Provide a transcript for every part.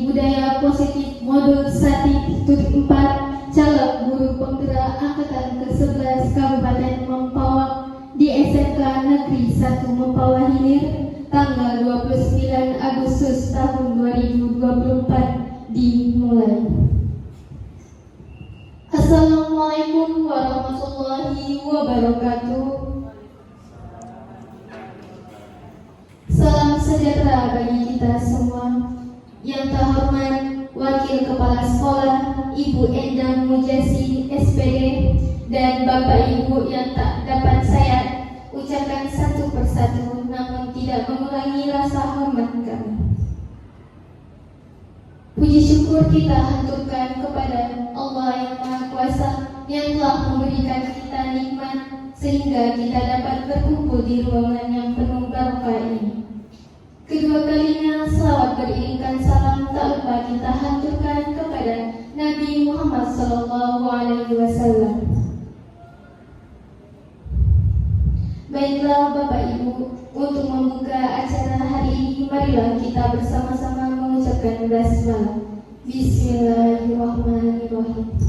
Budaya Positif Modul Statistik 4 Caleg Guru Penggerak Angkatan ke-11 Kabupaten Mempawah di SMK Negeri 1 Mempawah Hilir tanggal 29 Agustus tahun 2024 dimulai. Assalamualaikum warahmatullahi wabarakatuh. Salam sejahtera bagi kita semua. Yang terhormat Wakil Kepala Sekolah Ibu Endang Mujasi SPD dan Bapak Ibu yang tak dapat saya ucapkan satu persatu namun tidak mengurangi rasa hormat kami. Puji syukur kita haturkan kepada Allah yang Maha Kuasa yang telah memberikan kita nikmat sehingga kita dapat berkumpul di ruangan yang penuh barokah ini. Kedua kalinya selawat beriringkan salam tak lupa kita haturkan kepada Nabi Muhammad SAW. Baiklah Bapak Ibu, untuk membuka acara hari ini marilah kita bersama-sama mengucapkan basmalah. Bismillahirrahmanirrahim.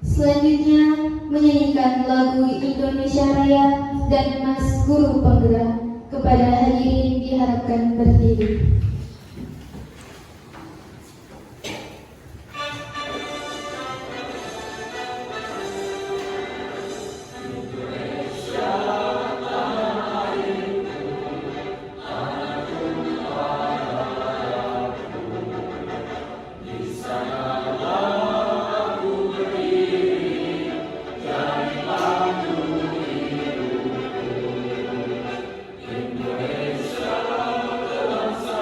Selanjutnya menyanyikan lagu Indonesia Raya dan Mas Guru Penggerak. Kepada hadirin diharapkan berdiri. Indonesia bangsa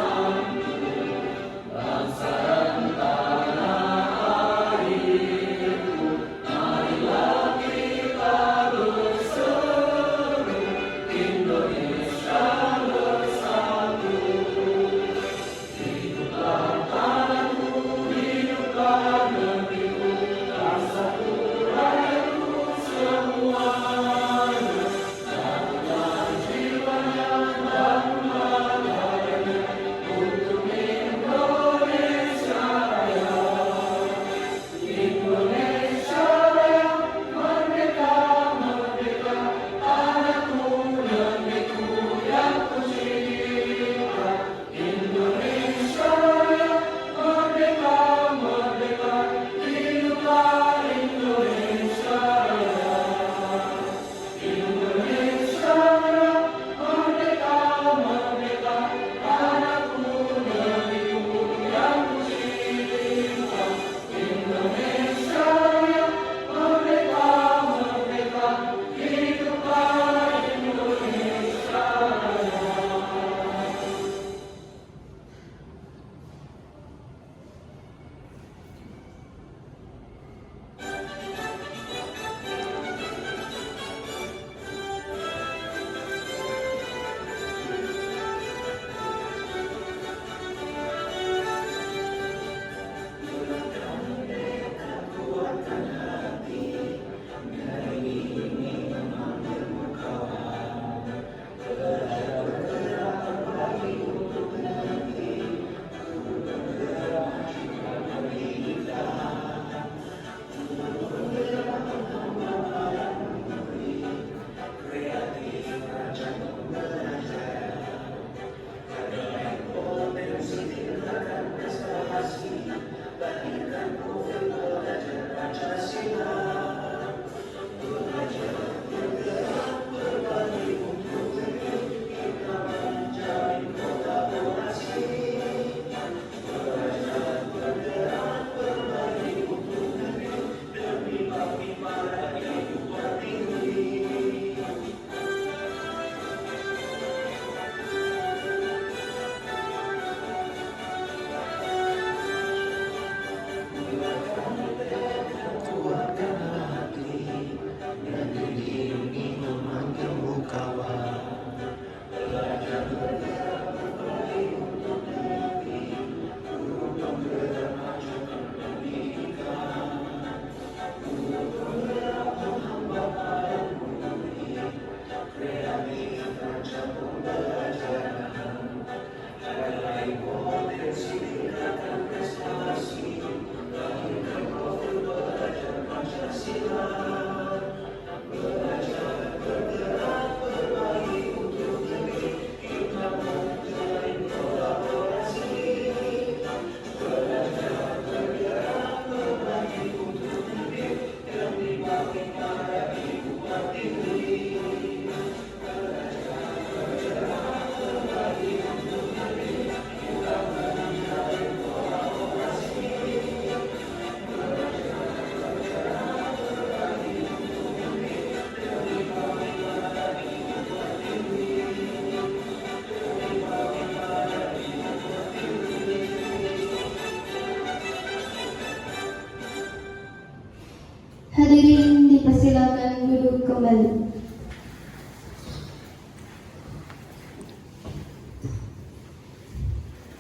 Hadirin dipersilakan duduk kembali.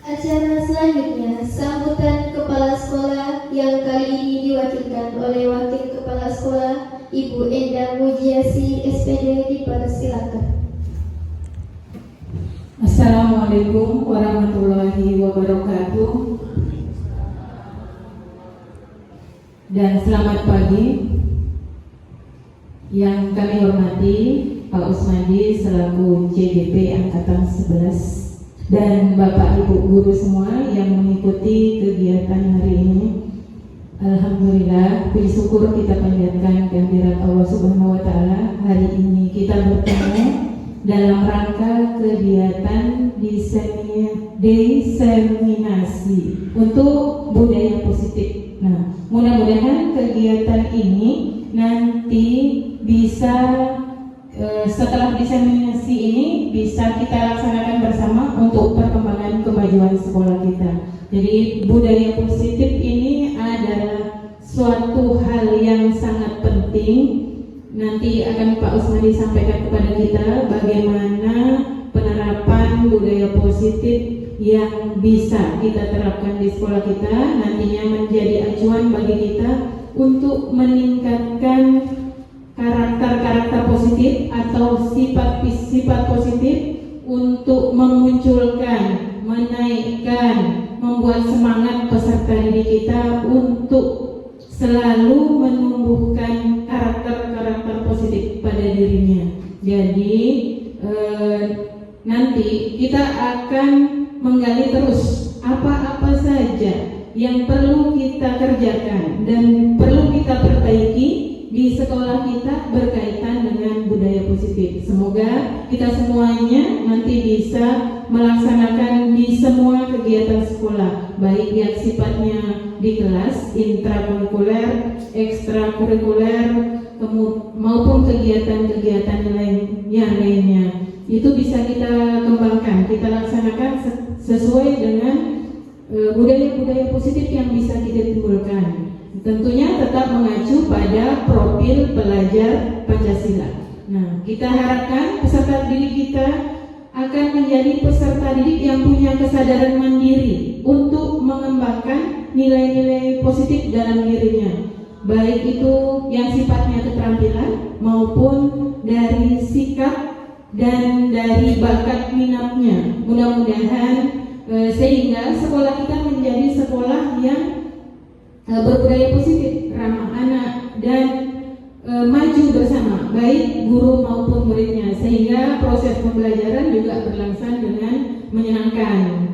Acara selanjutnya, sambutan kepala sekolah yang kali ini diwakilkan oleh Wakil Kepala Sekolah Ibu Endang Mujiasi SPD, dipersilakan. Assalamualaikum warahmatullahi wabarakatuh. Dan selamat pagi. Yang kami hormati Pak Usmadi selaku CGP Angkatan 11 dan Bapak Ibu guru semua yang mengikuti kegiatan hari ini. Alhamdulillah, puji syukur kita panjatkan kehadirat Allah Subhanahu wa taala. Hari ini kita bertemu dalam rangka kegiatan diseminasi untuk budaya positif. Nah, mudah-mudahan kegiatan ini nanti bisa setelah diseminasi ini bisa kita laksanakan bersama untuk perkembangan kemajuan sekolah kita. Jadi budaya positif ini adalah suatu hal yang sangat penting. Nanti akan Pak Usmadi sampaikan kepada kita bagaimana penerapan budaya positif yang bisa kita terapkan di sekolah kita, nantinya menjadi acuan bagi kita untuk meningkatkan karakter-karakter positif atau sifat-sifat positif untuk memunculkan, menaikkan, membuat semangat peserta didik kita untuk selalu menumbuhkan karakter-karakter positif pada dirinya. Jadi nanti kita akan menggali terus apa-apa saja yang perlu kita kerjakan dan perlu kita perbaiki di sekolah kita berkaitan dengan budaya positif. Semoga kita semuanya nanti bisa melaksanakan di semua kegiatan sekolah, baik yang sifatnya di kelas, intrakurikuler, ekstrakurikuler, maupun kegiatan-kegiatan yang lainnya. Itu bisa kita kembangkan, kita laksanakan sesuai dengan budaya-budaya positif yang bisa kita timbulkan. Tentunya tetap mengacu pada profil pelajar Pancasila. Nah, kita harapkan peserta didik kita akan menjadi peserta didik yang punya kesadaran mandiri untuk mengembangkan nilai-nilai positif dalam dirinya, baik itu yang sifatnya keterampilan maupun dari sikap dan dari bakat minatnya. Mudah-mudahan sehingga sekolah kita menjadi sekolah yang berbudaya positif, ramah anak, dan maju bersama, baik guru maupun muridnya, sehingga proses pembelajaran juga berlangsung dengan menyenangkan.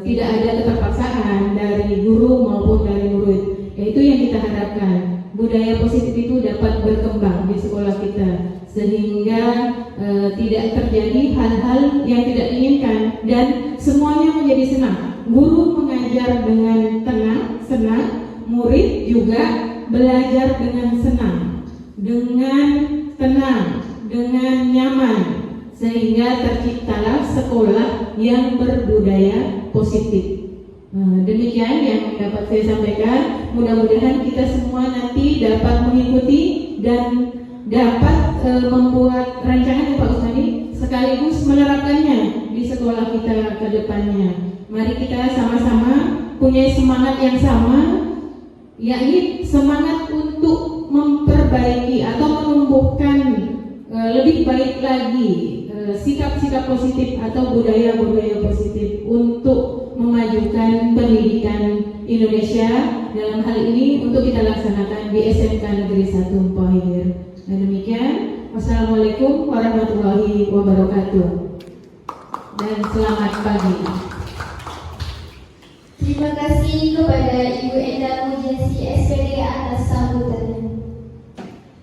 Tidak ada keterpaksaan dari guru maupun dari murid. Itu yang kita harapkan. Budaya positif itu dapat berkembang di sekolah kita, sehingga tidak terjadi hal-hal yang tidak diinginkan dan semuanya menjadi senang. Guru mengajar dengan senang, murid juga belajar dengan senang, dengan tenang, dengan nyaman, sehingga terciptalah sekolah yang berbudaya positif. Demikian yang dapat saya sampaikan. Mudah-mudahan kita semua nanti dapat mengikuti dan dapat membuat rancangan Pak Usmadi sekaligus menerapkannya di sekolah kita ke depannya. Mari kita sama-sama punya semangat yang sama, yakni semangat untuk memperbaiki atau menumbuhkan lebih baik lagi sikap-sikap positif atau budaya-budaya positif untuk memajukan pendidikan Indonesia. Dalam hal ini untuk kita laksanakan di SMK Negeri 1 Mpawahir. Dan demikian, wassalamualaikum warahmatullahi wabarakatuh dan selamat pagi. Terima kasih kepada Ibu Endang Mujiasi SPD atas sambutannya.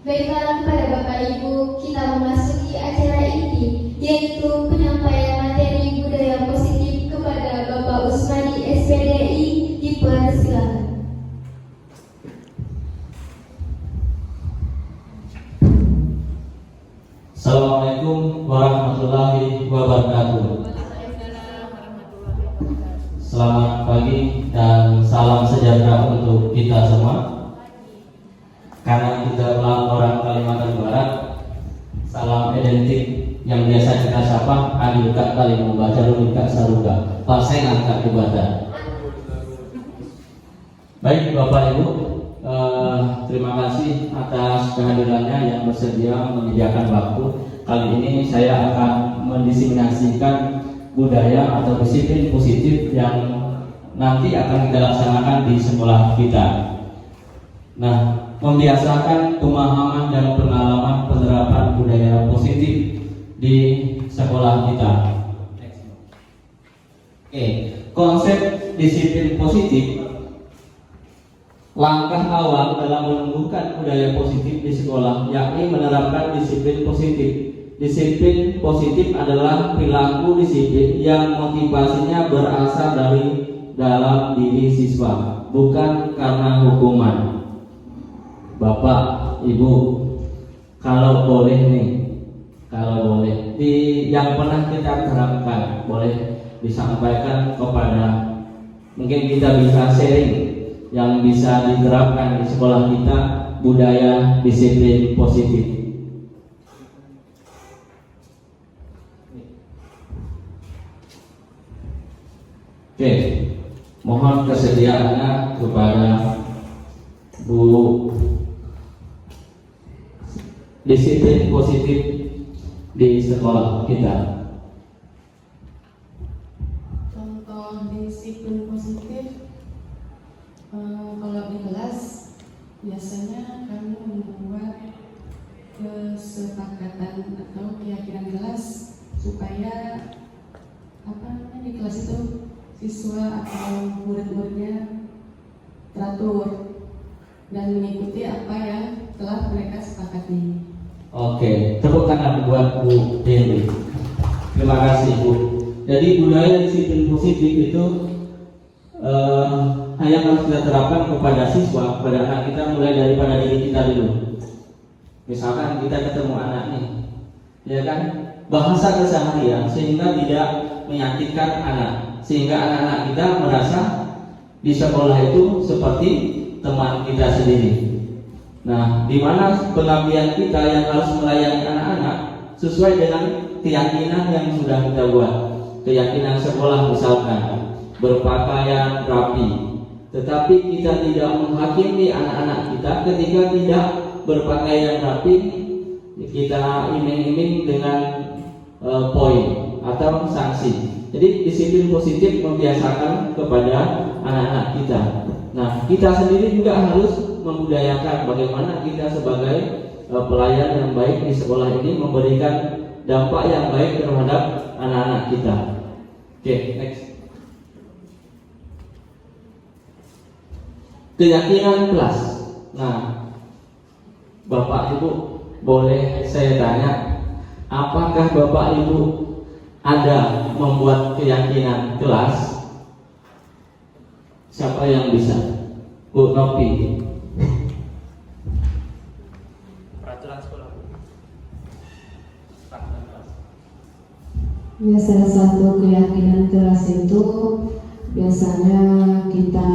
Baiklah, kepada Bapak Ibu, kita memasuki acara inti, yaitu penyampaian materi budaya positif kepada Bapak Usmadi SPDI. Dipersilakan. Assalamualaikum warahmatullahi wabarakatuh. Selamat pagi dan salam sejahtera untuk kita semua. Karena kita orang Kalimantan Barat, salam identik yang biasa kita sapa adil kak kali membaca rumit kak saruga paseng angkat ibadah. Baik Bapak Ibu, terima kasih atas kehadirannya yang bersedia menyediakan waktu. Kali ini saya akan mendiseminasikan budaya atau disiplin positif yang nanti akan kita laksanakan di sekolah kita. Nah, membiasakan pemahaman dan pengalaman penerapan budaya positif di sekolah kita. Oke, konsep disiplin positif. Langkah awal dalam menumbuhkan budaya positif di sekolah yakni menerapkan disiplin positif. Disiplin positif adalah perilaku disiplin yang motivasinya berasal dari dalam diri siswa, bukan karena hukuman. Bapak, Ibu, kalau boleh yang pernah kita terapkan boleh disampaikan kepada, mungkin kita bisa sharing yang bisa diterapkan di sekolah kita budaya disiplin positif. Oke, mohon kesediaannya kepada Bu. Disiplin positif di sekolah kita. Contoh disiplin positif, kalau di kelas biasanya kami membuat kesepakatan atau keyakinan kelas supaya di kelas itu siswa atau murid-muridnya teratur dan mengikuti apa yang telah mereka sepakati. Oke, tepuk tangan buat Bu Dewi. Terima kasih Bu. Jadi budaya disiplin positif itu yang harus kita terapkan kepada siswa, kepada anak kita mulai daripada diri kita dulu. Misalkan kita ketemu anak nih, ya kan, bahasa keseharian sehingga tidak menyakitkan anak, sehingga anak-anak kita merasa di sekolah itu seperti teman kita sendiri. Nah, di mana pengabdian kita yang harus melayani anak-anak sesuai dengan keyakinan yang sudah kita buat. Keyakinan sekolah misalkan berpakaian rapi, tetapi kita tidak menghakimi anak-anak kita ketika tidak berpakaian rapi, kita iming-iming dengan poin atau sanksi. Jadi disiplin positif membiasakan kepada anak-anak kita. Nah, kita sendiri juga harus membudayakan bagaimana kita sebagai pelayan yang baik di sekolah ini memberikan dampak yang baik terhadap anak-anak kita. Oke, next. Keyakinan kelas. Nah, Bapak Ibu, boleh saya tanya, apakah Bapak Ibu ada membuat keyakinan kelas? Siapa yang bisa? Bu Nopi. Peraturan sekolah. Ya, salah satu keyakinan kelas itu biasanya kita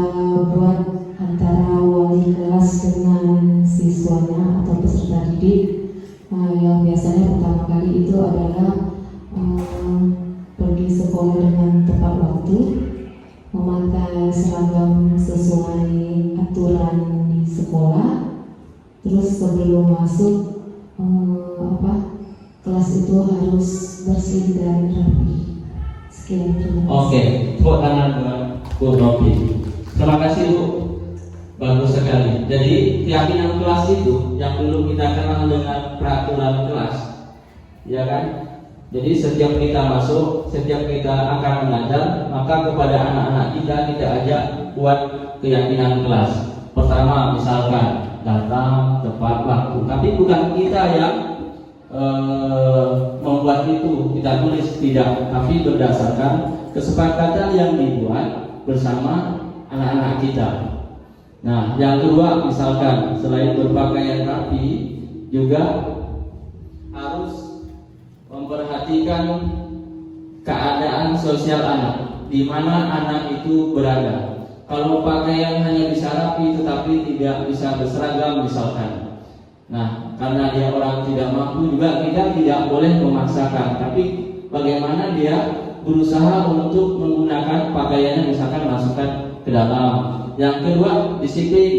buat antara wali kelas dengan siswanya atau peserta didik. Yang biasanya pertama kali itu adalah pergi sekolah dengan tepat waktu, memakai seragam sesuai aturan di sekolah. Terus sebelum masuk kelas itu harus bersih dan rapi. Sekian, terima kasih. Oke, tepuk tangan buat Bu Nopi. Terima kasih Bu, bagus sekali. Jadi keyakinan kelas itu yang dulu kita kenal dengan peraturan kelas, ya kan? Jadi setiap kita masuk, setiap kita akan mengajar, maka kepada anak-anak kita ajak buat keyakinan kelas. Pertama, misalkan datang tepat waktu, tapi bukan kita yang membuat itu, kita tulis, tidak, tapi berdasarkan kesepakatan yang dibuat bersama anak-anak kita. Nah, yang kedua, misalkan selain berpakaian rapi, juga harus memperhatikan keadaan sosial anak, di mana anak itu berada. Kalau pakaian hanya bisa rapi tetapi tidak bisa berseragam misalkan. Nah, karena dia orang tidak mampu juga kita tidak boleh memaksakan. Tapi bagaimana dia berusaha untuk menggunakan pakaiannya misalkan masukkan ke dalam. Yang kedua, disiplin.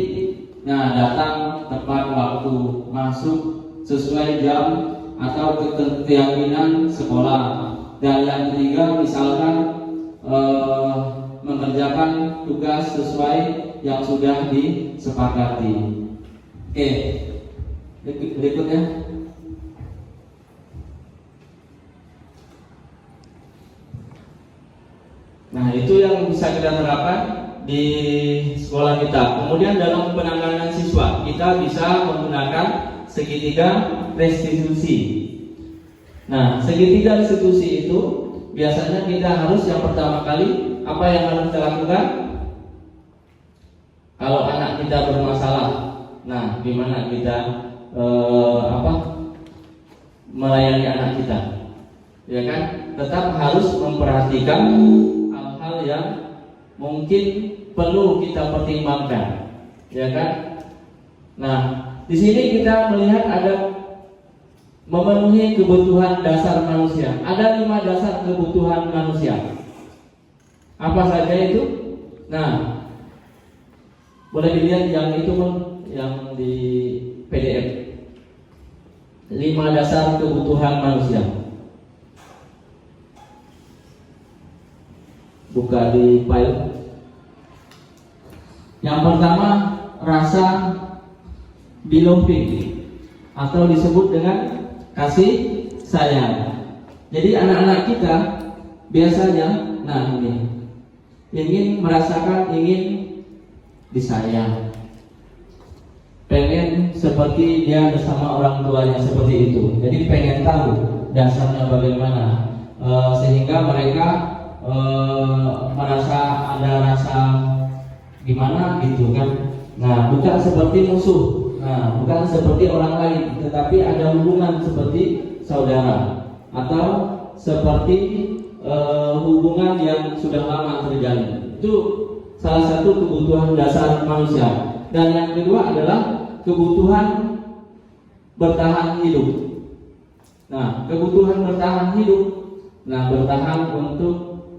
Nah, datang tepat waktu, masuk sesuai jam atau keyakinan sekolah. Dan yang ketiga, misalkan mengerjakan tugas sesuai yang sudah disepakati. Oke, berikutnya. Nah, itu yang bisa kita terapkan di sekolah kita. Kemudian dalam penanganan siswa, kita bisa menggunakan segitiga restitusi. Nah, segitiga restitusi itu biasanya kita harus yang pertama kali apa yang harus kita lakukan? Kalau anak kita bermasalah, nah gimana kita melayani anak kita? Ya kan? Tetap harus memperhatikan hal-hal yang mungkin perlu kita pertimbangkan, ya kan? Nah, di sini kita melihat ada memenuhi kebutuhan dasar manusia. Ada 5 dasar kebutuhan manusia. Apa saja itu? Nah, boleh dilihat yang itu yang di PDF. 5 dasar kebutuhan manusia. Buka di file. Yang pertama, rasa belonging atau disebut dengan kasih sayang. Jadi anak-anak kita biasanya, nah ini ingin merasakan, ingin disayang, pengen seperti dia bersama orang tuanya seperti itu. Jadi pengen tahu dasarnya bagaimana, sehingga mereka merasa ada rasa gimana gitu kan. Nah, bukan seperti musuh, nah bukan seperti orang lain, tetapi ada hubungan seperti saudara atau seperti hubungan yang sudah lama terjalin. Itu salah satu kebutuhan dasar manusia. Dan yang kedua adalah kebutuhan bertahan hidup. Nah, kebutuhan bertahan hidup, nah bertahan untuk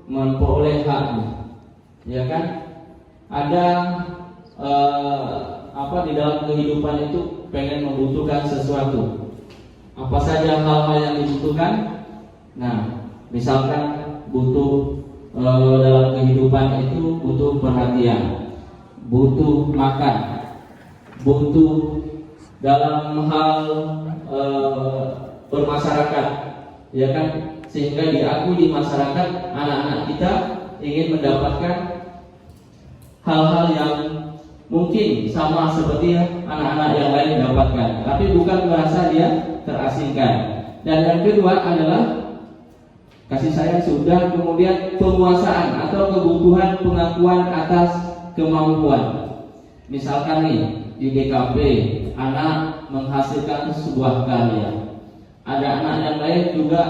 memperoleh haknya, ya kan? Ada di dalam kehidupan itu pengen membutuhkan sesuatu. Apa saja hal-hal yang dibutuhkan? Nah, misalkan butuh dalam kehidupan itu butuh perhatian, butuh makan, butuh dalam hal bermasyarakat, ya kan? Sehingga diakui di masyarakat, anak-anak kita ingin mendapatkan hal-hal yang mungkin sama seperti anak-anak yang lain dapatkan, tapi bukan merasa dia terasingkan. Dan yang kedua adalah kasih sayang sudah, kemudian penguasaan atau kebutuhan pengakuan atas kemampuan. Misalkan nih di DKP anak menghasilkan sebuah karya, ada anak yang lain juga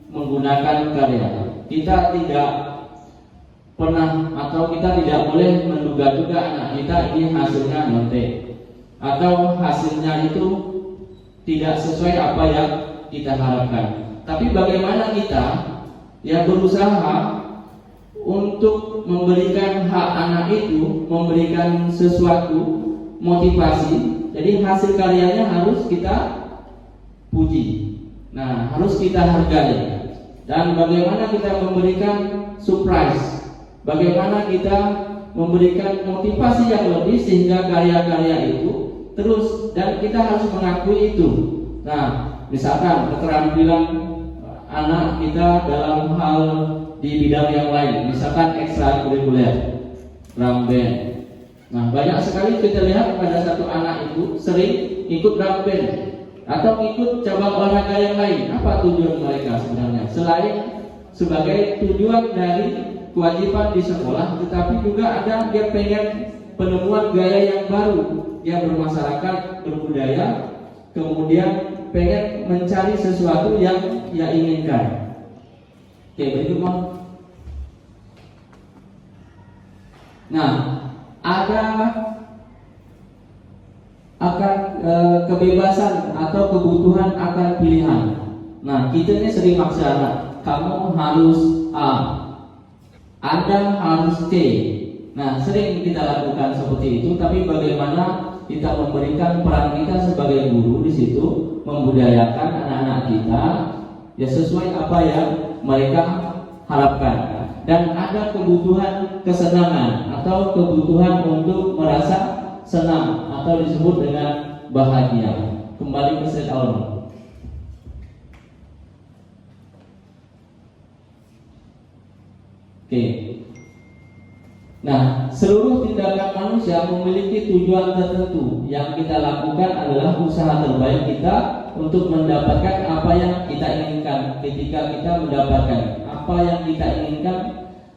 menggunakan karya. Kita tidak pernah atau kita tidak boleh menduga-duga anak kita ini hasilnya nyontek atau hasilnya itu tidak sesuai apa yang kita harapkan. Tapi bagaimana kita yang berusaha untuk memberikan hak anak itu, memberikan sesuatu motivasi. Jadi hasil karyanya harus kita puji. Nah, harus kita hargai. Dan bagaimana kita memberikan surprise, bagaimana kita memberikan motivasi yang lebih sehingga karya-karya itu terus, dan kita harus mengakui itu. Nah, misalkan keterampilan anak kita dalam hal di bidang yang lain, misalkan ekstrakurikuler, drum band. Nah, banyak sekali kita lihat pada satu anak itu sering ikut drum band atau ikut cabang olahraga yang lain. Apa tujuan mereka sebenarnya? Selain sebagai tujuan dari kewajiban di sekolah, tetapi juga ada dia pengen penemuan gaya yang baru, dia bermasyarakat, berbudaya, kemudian pengen mencari sesuatu yang ia inginkan. Oke, berikut Bang. Nah, ada akan kebebasan atau kebutuhan akan pilihan. Nah, kita ini sering maksa anak, kamu harus A, Anda harus C. Nah, sering kita lakukan seperti itu, tapi bagaimana kita memberikan peran kita sebagai guru di situ, membudayakan anak-anak kita ya sesuai apa yang mereka harapkan. Dan ada kebutuhan kesenangan atau kebutuhan untuk merasa senang atau disebut dengan bahagia. Kembali ke slide awal. Oke. Nah, seluruh tindakan manusia memiliki tujuan tertentu. Yang kita lakukan adalah usaha terbaik kita untuk mendapatkan apa yang kita inginkan. Ketika kita mendapatkan apa yang kita inginkan,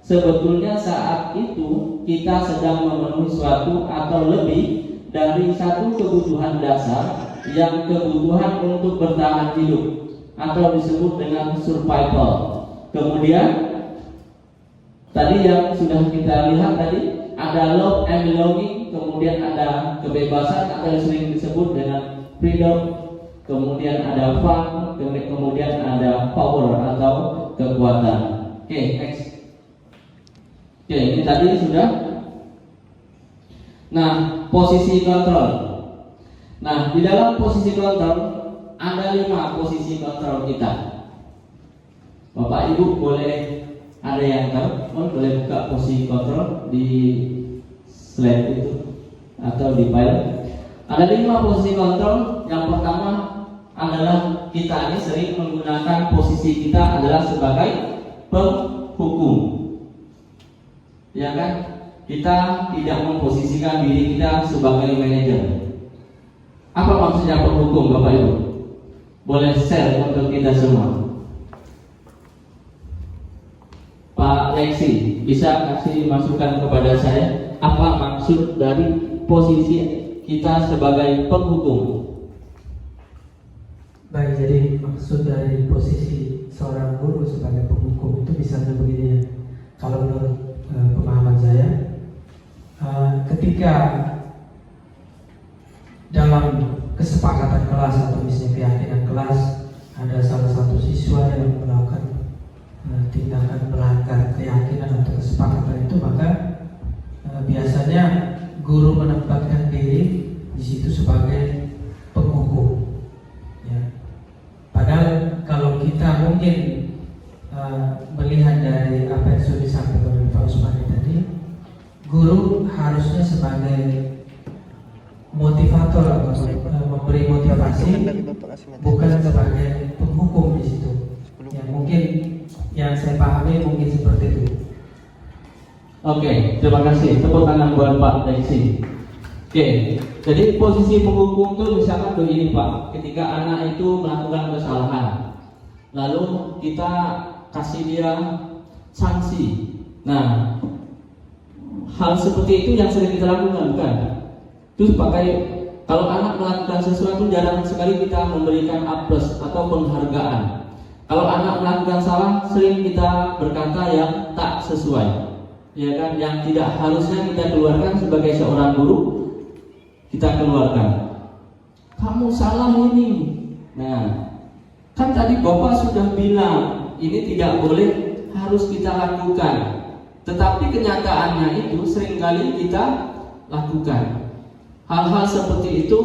sebetulnya saat itu kita sedang memenuhi suatu atau lebih dari satu kebutuhan dasar, yang kebutuhan untuk bertahan hidup atau disebut dengan survival. Kemudian tadi yang sudah kita lihat tadi ada love and belonging, kemudian ada kebebasan atau yang sering disebut dengan freedom, kemudian ada fun, kemudian ada power atau kekuatan. Oke, next. Oke, ini tadi sudah. Nah, posisi kontrol. Nah, di dalam posisi kontrol ada 5 posisi kontrol kita. Bapak Ibu boleh, ada yang tahu, boleh buka posisi kontrol di slide itu atau di file. Ada 5 posisi kontrol. Yang pertama adalah kita ini sering menggunakan posisi kita adalah sebagai penghukum, ya kan? Kita tidak memposisikan diri kita sebagai manajer. Apa maksudnya penghukum, Bapak Ibu? Boleh share untuk kita semua. Pak Lexi, bisa kasih masukan kepada saya, apa maksud dari posisi kita sebagai penghukum? Baik, jadi maksud dari posisi seorang guru sebagai penghukum itu misalnya begini ya. Kalau menurut pemahaman saya, ketika dalam kesepakatan kelas atau misalnya keyakinan kelas ada salah satu siswa yang melakukan tindakan melanggar keyakinan atau kesepakatan itu, maka biasanya guru menempatkan diri di situ sebagai penghukum. Ya. Padahal kalau kita mungkin melihat dari apa yang sudah disampaikan oleh Pak Usmani tadi, guru harusnya sebagai motivator atau memberi motivasi, bukan sebagai penghukum di situ. Ya, mungkin yang saya pahami mungkin seperti itu. Oke, terima kasih. Tepuk tangan buat Pak Lexi. Oke, jadi posisi penghukum itu misalkan begini Pak, ketika anak itu melakukan kesalahan, lalu kita kasih dia sanksi. Nah, hal seperti itu yang sering kita lakukan, bukan? Terus pakai, kalau anak melakukan sesuatu jarang sekali kita memberikan applaus atau penghargaan. Kalau anak melakukan salah, sering kita berkata yang tak sesuai, ya kan? Yang tidak harusnya kita keluarkan sebagai seorang guru, kita keluarkan. Kamu salah ini. Nah, kan tadi Bapak sudah bilang ini tidak boleh, harus kita lakukan. Tetapi kenyataannya itu seringkali kita lakukan. Hal-hal seperti itu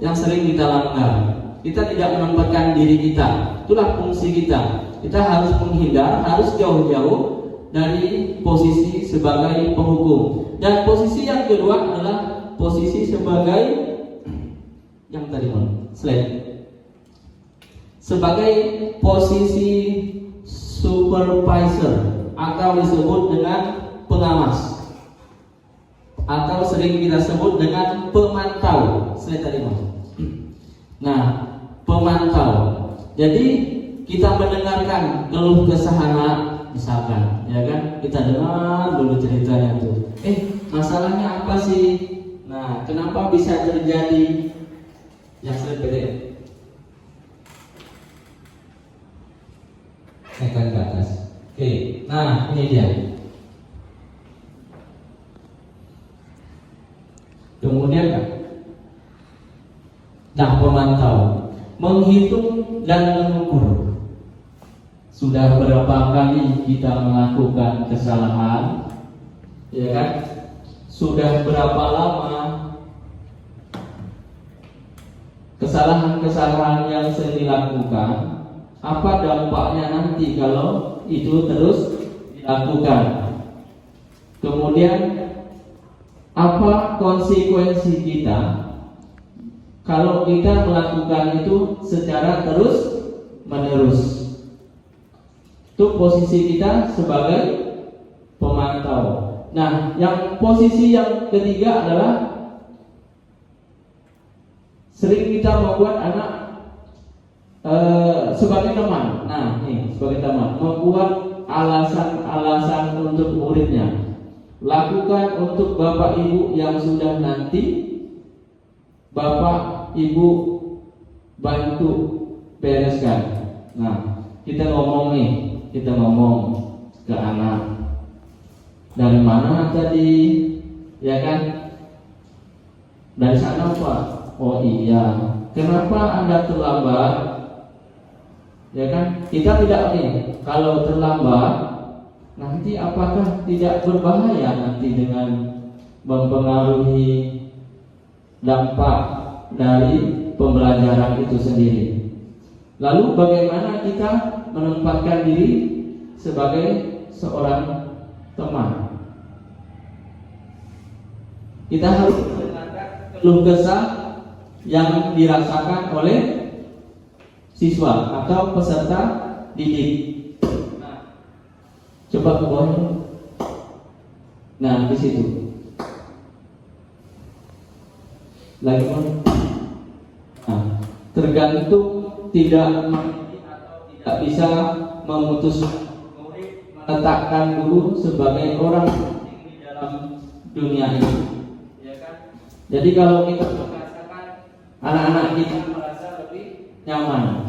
yang sering kita langgar. Kita tidak menempatkan diri kita. Itulah fungsi kita. Kita harus menghindar, harus jauh-jauh dari posisi sebagai penghukum. Dan posisi yang kedua adalah posisi sebagai yang tadi slide. Sebagai posisi supervisor atau disebut dengan pengawas, atau sering kita sebut dengan pemantau. Slide tadi Nah, pemantau. Jadi kita mendengarkan keluh kesah anak, misalkan, ya kan? Kita dengar dulu ceritanya tuh. Masalahnya apa sih? Nah, kenapa bisa terjadi? Yang slide PDF. Naikkan ke atas. Oke, nah ini dia. Kemudian pemantau, menghitung dan mengukur. Sudah berapa kali kita melakukan kesalahan, ya kan? Sudah berapa lama kesalahan-kesalahan yang sering dilakukan? Apa dampaknya nanti kalau itu terus dilakukan? Kemudian apa konsekuensi kita kalau kita melakukan itu secara terus menerus? Itu posisi kita sebagai pemantau. Nah, yang posisi yang ketiga adalah sering kita membuat anak sebagai teman. Nah, ini sebagai teman, membuat alasan-alasan untuk muridnya. Lakukan untuk bapak ibu yang sudah nanti bapak ibu bantu bereskan. Nah, kita ngomong ke anak, dari mana tadi, ya kan? Dari sana Pak. Oh iya, kenapa Anda terlambat? Ya kan? Kita tidak kalau terlambat nanti apakah tidak berbahaya nanti dengan mempengaruhi dampak dari pembelajaran itu sendiri. Lalu bagaimana kita menempatkan diri sebagai seorang teman? Kita harus mendengarkan keluh kesah yang dirasakan oleh siswa atau peserta didik. Nah, coba ke bawah. Nah, di situ. Lagi mana? Nah, tergantung tidak memiliki atau tidak bisa memutus murid meletakkan guru sebagai orang penting di dalam dunia ini, ya kan? Jadi kalau kita mengatakan anak-anak kita merasa lebih nyaman,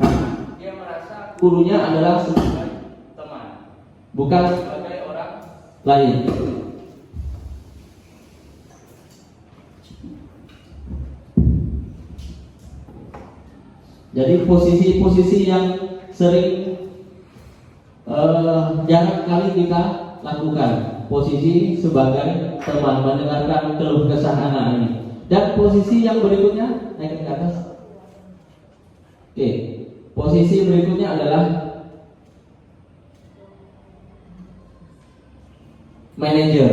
dia merasa gurunya adalah sebagai teman, bukan sebagai orang lain. Jadi posisi-posisi yang sering jarang kali kita lakukan, posisi sebagai teman, mendengarkan keluh kesah anak ini. Dan posisi yang berikutnya, naik ke atas. Oke, posisi berikutnya adalah manajer.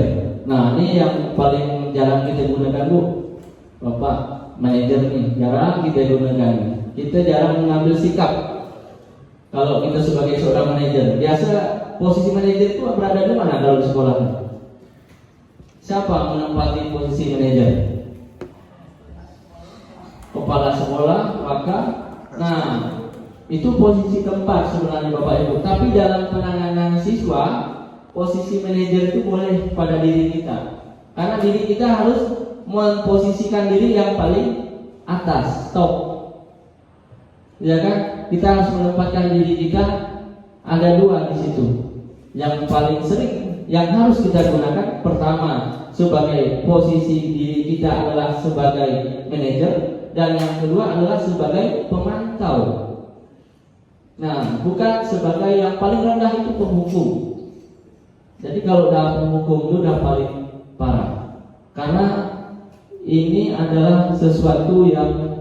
Nah, ini yang paling jarang kita gunakan, Bu. Bapak manajer nih, jarang kita gunakan. Kita jarang mengambil sikap kalau kita sebagai seorang manajer. Biasa posisi manajer itu berada di mana kalau di sekolah? Siapa menempati posisi manajer? Kepala sekolah, maka nah itu posisi tempat sebenarnya Bapak Ibu. Tapi dalam penanganan siswa, posisi manajer itu boleh pada diri kita. Karena diri kita harus memposisikan diri yang paling atas, top. Ya kan, kita harus menempatkan diri kita. Ada dua di situ. Yang paling sering yang harus kita gunakan, pertama sebagai posisi diri kita adalah sebagai manajer, dan yang kedua adalah sebagai pemantau. Nah, bukan sebagai yang paling rendah itu penghukum. Jadi kalau dalam penghukum itu udah paling parah. Karena ini adalah sesuatu yang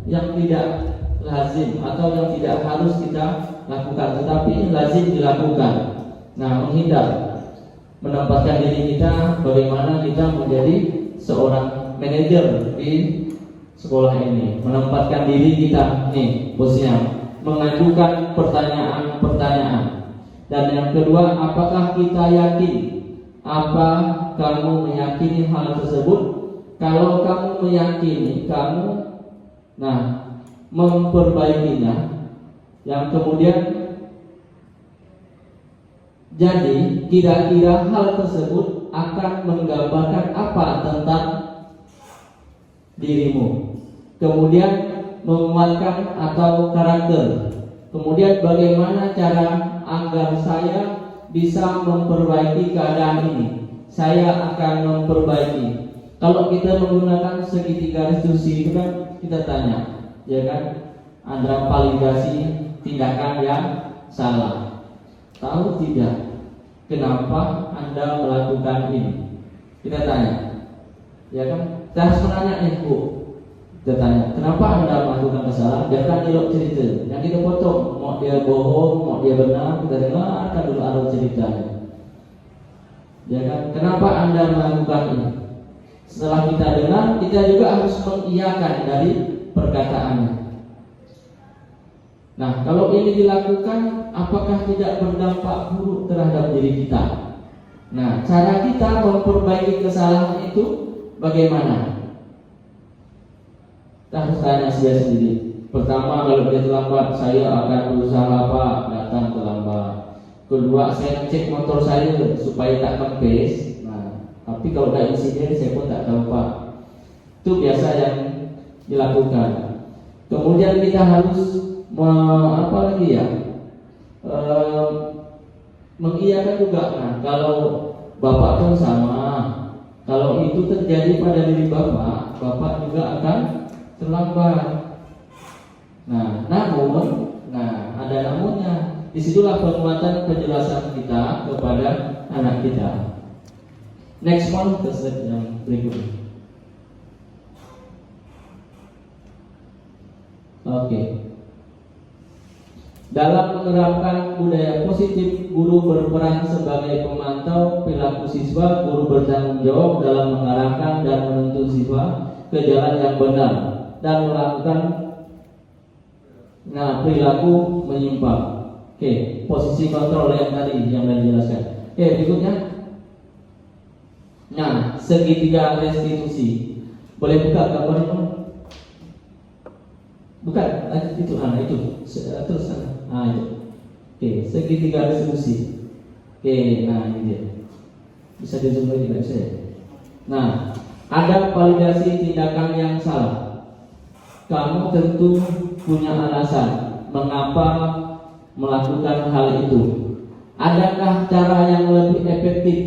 yang tidak lazim atau yang tidak harus kita lakukan, tetapi lazim dilakukan. Nah, menghindar menempatkan diri kita bagaimana kita menjadi seorang manajer di sekolah ini, menempatkan diri kita nih posisinya, mengajukan pertanyaan-pertanyaan. Dan yang kedua, apakah kita yakin? Apa kamu meyakini hal tersebut? Kalau kamu meyakini, kamu memperbaikinya. Yang kemudian, jadi kira-kira hal tersebut akan menggambarkan apa tentang dirimu. Kemudian menguatkan atau karakter. Kemudian bagaimana cara agar saya bisa memperbaiki keadaan ini. Saya akan memperbaiki. Kalau kita menggunakan segitiga restitusi itu kan kita tanya, ya kan, Anda validasi tindakan yang salah. Tahu tidak kenapa Anda melakukan ini? Kita tanya, ya kan? Kita harus menanya nih, Bu. Kita tanya, kenapa Anda melakukan kesalahan? Jangan elok cerita. Yang kita potong, mau dia bohong, mau dia benar, kita dengarkan dulu alur ceritanya. Ya kan? Kenapa Anda melakukan ini? Setelah kita dengar, kita juga harus mengiyakan dari perkataannya. Nah, kalau ini dilakukan, apakah tidak berdampak buruk terhadap diri kita? Nah, cara kita memperbaiki kesalahan itu bagaimana? Kita harus tanya dia sendiri. Pertama, kalau dia terlambat, saya akan berusaha Pak datang terlambat. Kedua, saya cek motor saya supaya tak kempes. Nah, tapi kalau ada insiden saya pun tak tahu Pak. Itu biasa yang dilakukan. Kemudian kita harus mengiyakan juga. Nah, kalau Bapak pun sama. Kalau itu terjadi pada diri Bapak, Bapak juga akan terlambat. Nah, ada namunnya. Disitulah penguatan penjelasan kita kepada anak kita. Next one, ke slide yang berikutnya. Oke. Dalam menerapkan budaya positif, guru berperan sebagai pemantau perilaku siswa. Guru bertanggung jawab dalam mengarahkan dan menuntun siswa ke jalan yang benar dan melakukan perilaku menyimpang. Oke, posisi kontrol yang tadi yang sudah dijelaskan. Oke, berikutnya. Nah, segitiga restitusi. Boleh buka gambarnya? Bukan, itu. Terus sana. Itu. Oke, segitiga restitusi. Oke, nah ini dia. Bisa di zoom lagi, tidak bisa ya? Nah, ada validasi tindakan yang salah. Kamu tentu punya alasan mengapa melakukan hal itu. Adakah cara yang lebih efektif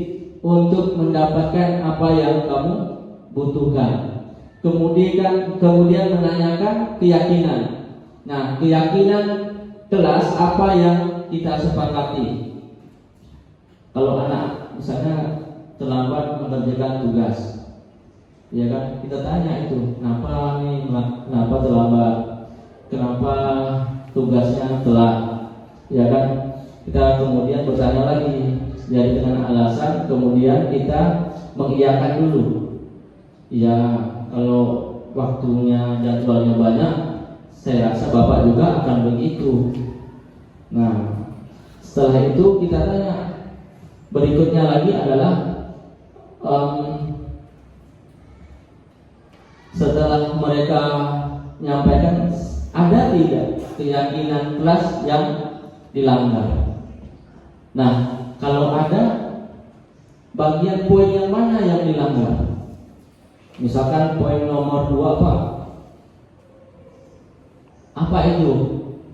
untuk mendapatkan apa yang kamu butuhkan? Kemudian menanyakan keyakinan. Nah, keyakinan kelas apa yang kita sepakati. Kalau anak misalnya terlambat mengerjakan tugas, ya kan, kita tanya itu, kenapa terlambat, kenapa tugasnya telat, ya kan, kita kemudian bertanya lagi, jadi dengan alasan kemudian kita mengiyakan dulu. Ya, kalau waktunya jadwalnya banyak, saya rasa Bapak juga akan begitu. Nah, setelah itu kita tanya. Berikutnya lagi adalah setelah mereka menyampaikan, ada tidak keyakinan kelas yang dilanggar. Nah, kalau ada, bagian poin yang mana yang dilanggar? Misalkan poin nomor 2 Pak. Apa itu?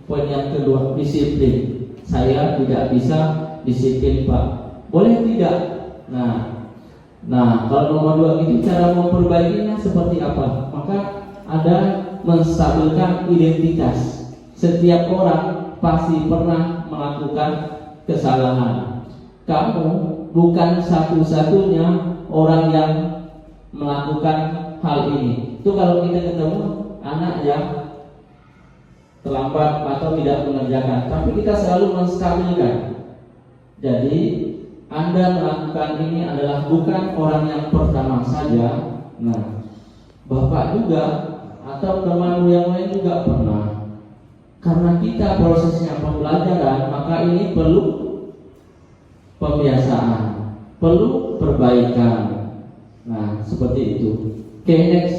Poin yang kedua, disiplin. Saya tidak bisa disiplin Pak. Boleh tidak? Nah, kalau nomor 2 itu cara memperbaikinya seperti apa? Maka ada menstabilkan identitas. Setiap orang pasti pernah melakukan kesalahan. Kamu bukan satu-satunya orang yang melakukan hal ini. Itu kalau kita ketemu anak yang terlambat atau tidak mengerjakan, tapi kita selalu menstabilkan. Jadi Anda melakukan ini adalah bukan orang yang pertama saja. Nah, Bapak juga atau temanmu yang lain juga pernah. Karena kita prosesnya pembelajaran, maka ini perlu pembiasaan, perlu perbaikan. Nah, seperti itu. Oke, next.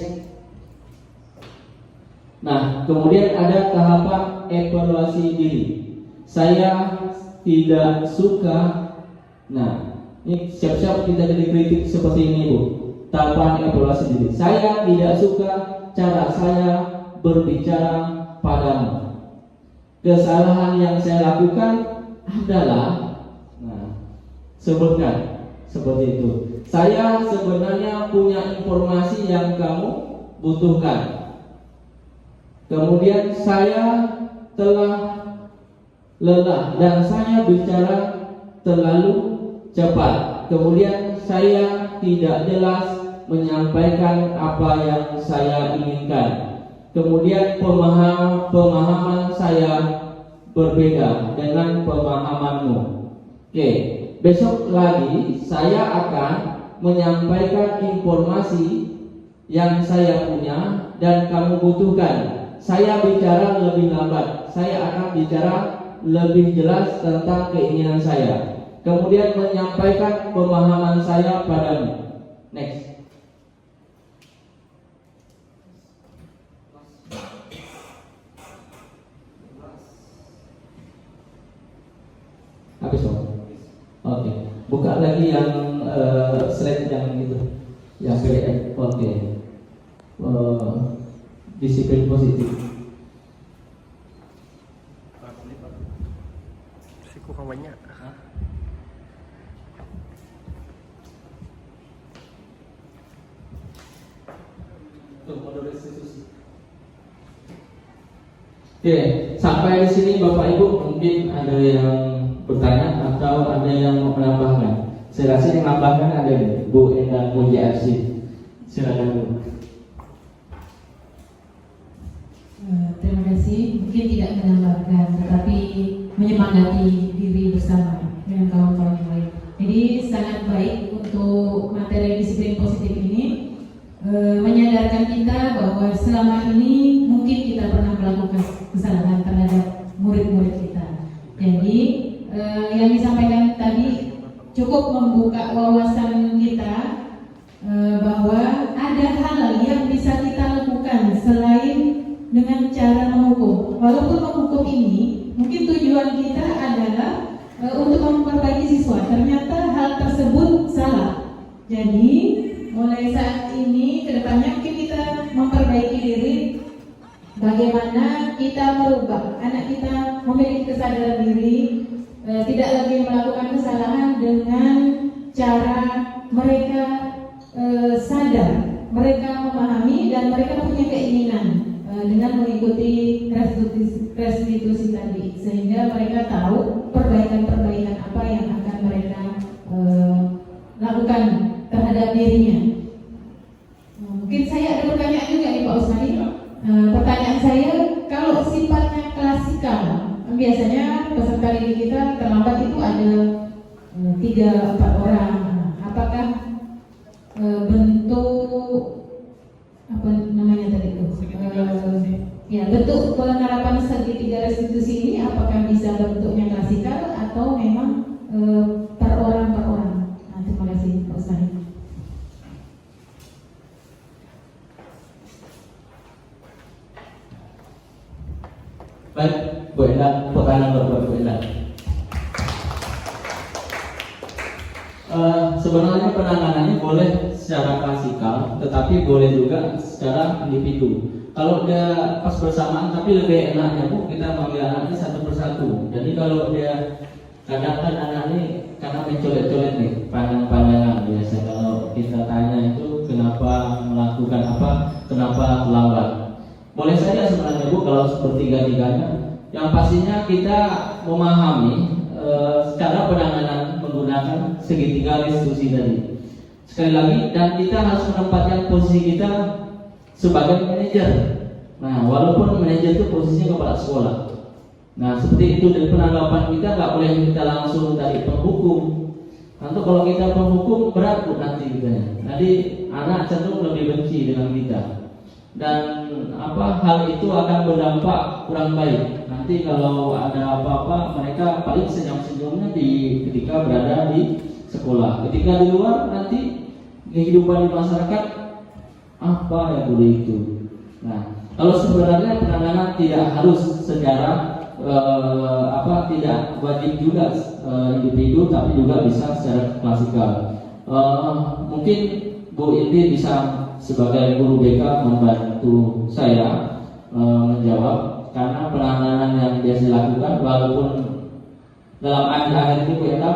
Nah, kemudian ada tahapan evaluasi diri. Saya tidak suka. Nah, ini siap-siap kita jadi kritik seperti ini, Bu. Tahapan evaluasi diri. Saya tidak suka cara saya berbicara padamu. Kesalahan yang saya lakukan adalah, sebutkan seperti itu. Saya sebenarnya punya informasi yang kamu butuhkan. Kemudian saya telah lelah dan saya bicara terlalu cepat. Kemudian saya tidak jelas menyampaikan apa yang saya inginkan. Kemudian pemahaman saya berbeda dengan pemahamanmu. Oke, besok lagi saya akan menyampaikan informasi yang saya punya dan kamu butuhkan. Saya bicara lebih lambat, saya akan bicara lebih jelas tentang keinginan saya. Kemudian menyampaikan pemahaman saya padamu. Next. Habis dong. Oke. Buka lagi yang slide yang itu, yang PDF. Oke. Disiplin positif. Kurang banyak. Oke, sampai di sini Bapak Ibu mungkin ada yang bertanya atau ada yang mau menambahkan. Saya rasa yang menambahkan ada Bu Enda JRC. Silakan Bu. Terima kasih. Mungkin tidak menambahkan, tetapi menyemangati diri bersama dengan kawan-kawan yang lain. Jadi sangat baik untuk materi disiplin positif ini menyadarkan kita bahwa selama ini mungkin kita pernah melakukan kesalahan terhadap murid-murid kita. Jadi yang disampaikan tadi cukup membuka wawasan kita bahwa ada hal yang bisa kita lakukan selain dengan cara menghukum. Walaupun menghukum ini mungkin tujuan kita adalah untuk memperbaiki siswa, ternyata hal tersebut salah. Jadi mulai saat ini ke depannya mungkin kita memperbaiki diri, bagaimana kita merubah anak kita memiliki kesadaran diri, tidak lagi melakukan kesalahan dengan cara mereka sadar, mereka memahami dan mereka punya keinginan dengan mengikuti restitusi tadi, sehingga mereka tahu perbaikan-perbaikan apa yang akan mereka lakukan terhadap dirinya. Mungkin saya ada pertanyaan juga nih Pak Usmani. Pertanyaan saya, kalau sifatnya klasikal, biasanya peserta didik kita terlambat itu ada 3-4 orang. Apakah bentuk apa namanya tadi itu? Ya, bentuk penerapan segitiga restitusi ini apakah bisa bentuknya klasikal atau memang per orang per orang? Nah, terima kasih Pak Ustaz. Baik, Bu Enda, pertanyaan Bu Enda. Sebenarnya penanganannya boleh secara klasikal, tetapi boleh juga secara individu. Kalau dia pas bersamaan, tapi lebih enaknya Bu, kita manggil anaknya satu persatu. Jadi kalau dia kadang kan anak ini karena mencolet-colet nih, panjang-panjangan biasa. Kalau kita tanya itu kenapa melakukan apa, kenapa lambat. Boleh saja sebenarnya Bu kalau sepertiga-tiganya. Yang pastinya kita memahami cara penanganan menggunakan segitiga restitusi tadi. Sekali lagi, dan kita harus menempatkan posisi kita sebagai manajer. Nah, walaupun manajer itu posisinya kepala sekolah. Nah, seperti itu dari penanggapan kita nggak boleh kita langsung dari penghukum. Nanti kalau kita penghukum berat Bu nanti kita. Nanti anak cenderung lebih benci dengan kita. Dan hal itu akan berdampak kurang baik. Nanti kalau ada apa-apa mereka paling senyum-senyumnya ketika berada di sekolah. Ketika di luar nanti kehidupan di masyarakat apa yang boleh itu. Nah, kalau sebenarnya penanganan tidak harus secara tidak wajib juga individu, tapi juga bisa secara klasikal. Mungkin Bu Indi bisa sebagai guru BK membantu saya menjawab, karena penanganan yang biasa dilakukan walaupun dalam akhir-akhir ini Bu Enda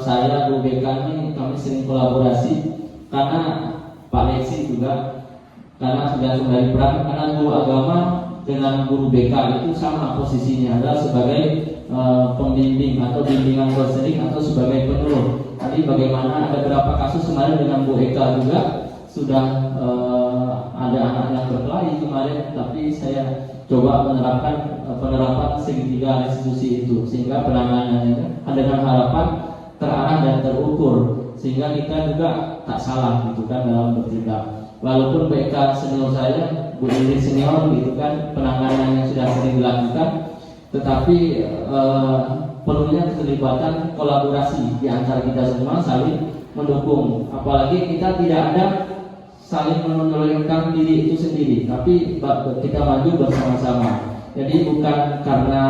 saya Bu BK ini kami sering kolaborasi karena Pak Lexi juga karena sudah kembali peran karena guru agama dengan guru BK itu sama posisinya adalah sebagai pembimbing atau bimbingan konseling atau sebagai penolong. Tadi bagaimana ada beberapa kasus kemarin dengan Bu Eka juga sudah ada anak yang berkelahi kemarin, tapi saya coba menerapkan penerapan segitiga restitusi itu sehingga penanganannya dengan harapan terarah dan terukur sehingga kita juga tak salah gitu kan dalam bertindak. Walaupun BK senior saya, Bu Iris senior gitu kan penanganannya sudah sering dilakukan, tetapi perlunya keterlibatan kolaborasi di antara kita semua saling mendukung. Apalagi kita tidak ada saling menolakkan diri itu sendiri, tapi kita maju bersama-sama. Jadi bukan karena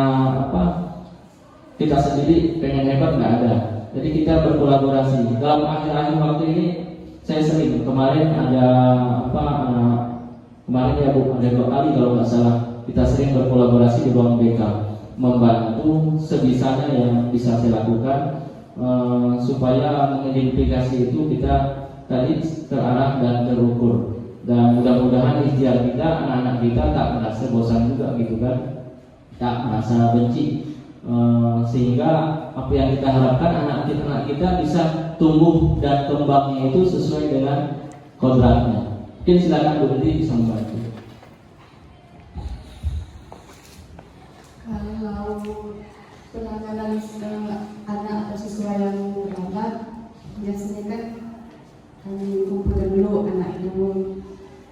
kita sendiri pengen hebat, nggak ada. Jadi kita berkolaborasi. Dalam akhir-akhir waktu ini saya sering kemarin ada kemarin ya Bu ada 2 kali kalau nggak salah kita sering berkolaborasi di ruang BK membantu sebisanya yang bisa saya lakukan supaya mengidentifikasi itu kita tadi terarah dan terukur dan mudah-mudahan ikhtiar kita anak-anak kita tak merasa bosan juga gitu kan, tak merasa benci sehingga apa yang kita harapkan anak kita bisa tumbuh dan kembangnya itu sesuai dengan kodratnya. Mungkin silakan Bu Diti bisa membantu. Kalau penanganan anak atau siswa yang terlambat, biasanya kan kami kumpulkan dulu anak itu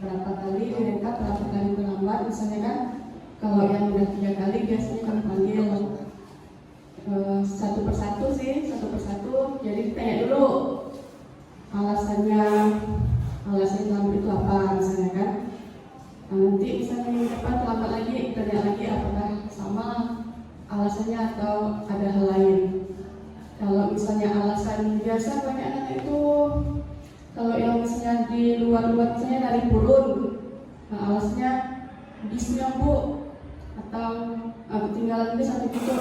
berapa kali direkap, berapa kali terlambat. Misalnya kan kalau yang udah 3 kali biasanya kami panggil satu persatu. Jadi ditanya dulu alasannya terlambat itu apa misalnya kan. Nanti misalnya minggu depan terlambat lagi, tanya lagi apakah sama alasannya atau ada hal lain. Kalau misalnya alasan biasa banyak anak itu, kalau yang misalnya di luar misalnya dari Purun, alasannya bisnya Bu atau ketinggalan bis atau gitu,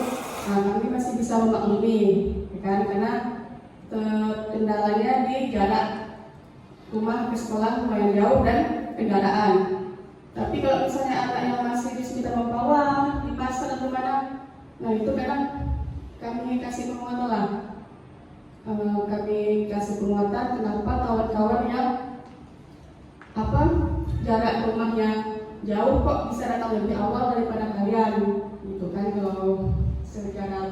kami masih bisa memaklumi, ya kan? Karena kendalanya di jarak rumah ke sekolah lumayan jauh dan kendaraan. Tapi kalau misalnya anak yang masih di sekitar bawah, di pasar atau mana, nah itu kadang kami kasih penguatan lah. Kami kasih penguatan kenapa kawan-kawan yang jarak rumahnya jauh kok bisa datang lebih awal daripada kalian, gitu kan? Kalau secara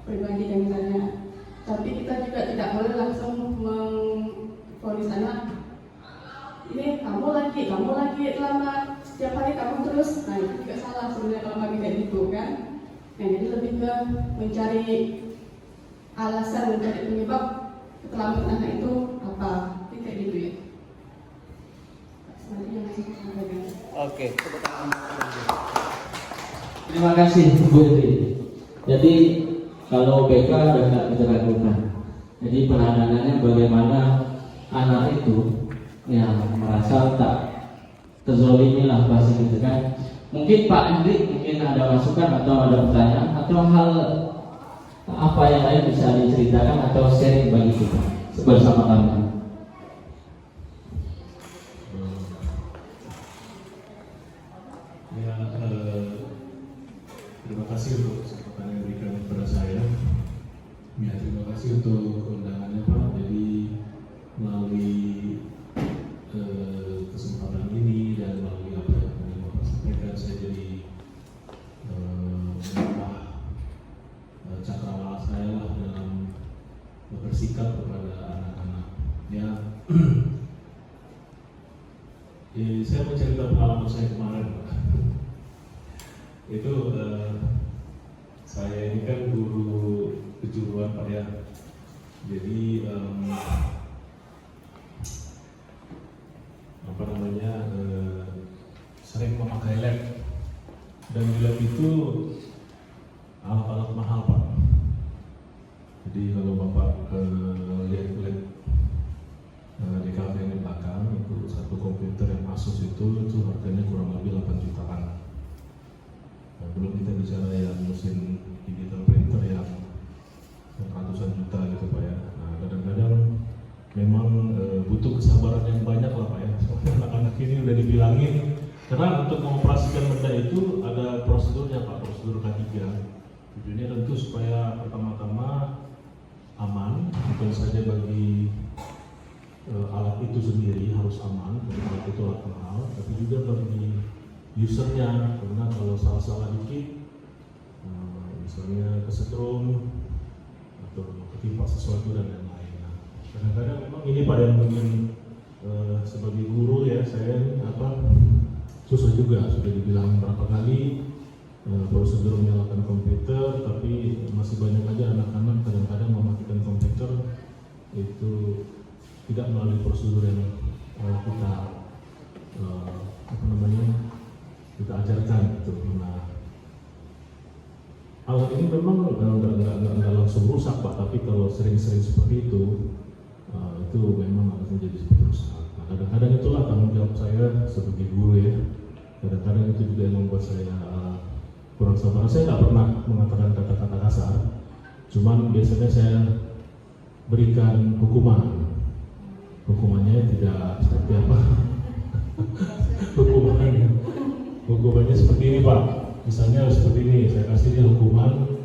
pribadi dan misalnya. Tapi kita juga tidak boleh langsung memvonis anak. Ini kamu lagi lama setiap hari kamu terus, nah itu juga salah sebenarnya kalau kami kayak gitu kan. Nah jadi lebih ke mencari alasan, mencari penyebab keterlambatan anak itu apa, itu kayak gitu ya. Oke. Terima kasih Bu Iri. Jadi kalau BK sudah tidak kita lakukan. Jadi penanganannya bagaimana anak itu yang merasa tak terzolimi lah bahasa gitu kan. Mungkin Pak Hendrik mungkin ada masukan atau ada pertanyaan atau hal apa yang lain bisa diceritakan atau sharing bagi kita bersama kami. Ya, terima kasih untuk kesempatan yang diberikan kepada saya. Ya, terima kasih untuk undangannya Pak. Jadi melalui kesempatan ini dan melalui apa yang Bapak sampaikan, saya jadi menambah cakrawala saya lah dalam bersikap kepada anak-anak. Ya, saya mau cerita pengalaman saya kemarin Pak. Itu saya ini kan guru kejuruan Pak ya. Jadi sering memakai lab, dan di lab itu alat-alat mahal Pak. Jadi kalau Bapak lihat lab di kafe yang di belakang itu satu komputer yang Asus itu harganya kurang lebih 8 jutaan. Nah, belum kita bicara yang mesin digital printer yang ratusan juta gitu Pak. ini udah dibilangin. Karena untuk mengoperasikan benda itu ada prosedurnya Pak, prosedur K3. Tujuannya tentu supaya pertama-tama aman, bukan saja bagi alat itu sendiri harus aman, karena alat itu alat mahal, tapi juga bagi usernya, karena kalau salah-salah dikit, misalnya kesetrum atau ketimpa sesuatu dan lain-lain. Nah, kadang-kadang memang ini Pak yang mungkin sebagai guru ya saya susah juga, sudah dibilang berapa kali prosedur menyalakan komputer, tapi masih banyak aja anak-anak kadang-kadang mematikan komputer itu tidak melalui prosedur yang kita kita ajarkan gitu. Nah, alat ini memang nggak langsung rusak Pak, tapi kalau sering-sering seperti itu memang akan menjadi seperti rusak. Nah, kadang-kadang itulah tanggung jawab saya sebagai guru ya. Kadang-kadang itu juga yang membuat saya kurang sabar. Saya nggak pernah mengatakan kata-kata kasar, cuman biasanya saya berikan hukuman. Hukumannya tidak seperti apa? Hukumannya seperti ini Pak. Misalnya seperti ini, saya kasih dia hukuman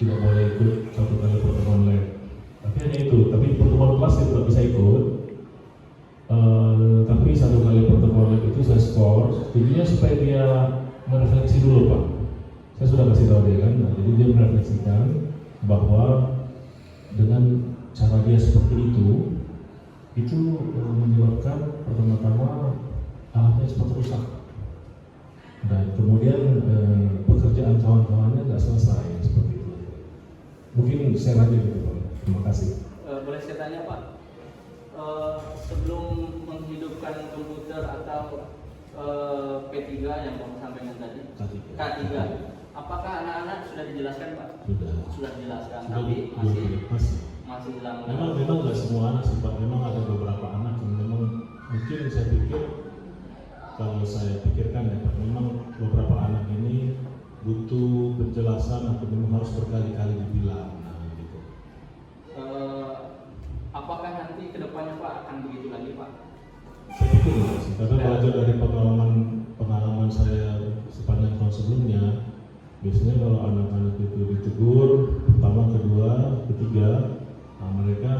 tidak boleh ikut 1 kali pertemuan lab. Tapi hanya itu. Tapi pertemuan kelas dia tidak bisa ikut. Tapi 1 kali pertemuan lab itu saya skor. Jadinya supaya dia merefleksi dulu Pak. Saya sudah kasih tahu dia kan. Nah, jadi dia merefleksikan bahwa dengan cara dia seperti itu menyebabkan pertama-tama alatnya cepat rusak. Dan kemudian pekerjaan kawan-kawannya nggak selesai seperti itu. Mungkin saya lanjut gitu Pak. Terima kasih. Boleh saya tanya Pak, sebelum menghidupkan komputer atau P3 yang Bapak sampaikan tadi, K3, apakah anak-anak sudah dijelaskan Pak? Sudah dijelaskan, tapi masih hilang. Memang nggak semua anak sih Pak. Memang ada beberapa anak yang memang mungkin saya pikir, kalau saya pikirkan ya Pak, memang beberapa anak ini butuh penjelasan atau memang harus berkali-kali dibilang. Nah, gitu. Apakah nanti kedepannya Pak akan begitu lagi Pak? Saya pikir enggak sih, karena belajar dari pengalaman saya sepanjang tahun sebelumnya, biasanya kalau anak-anak itu ditegur pertama, kedua, ketiga, nah mereka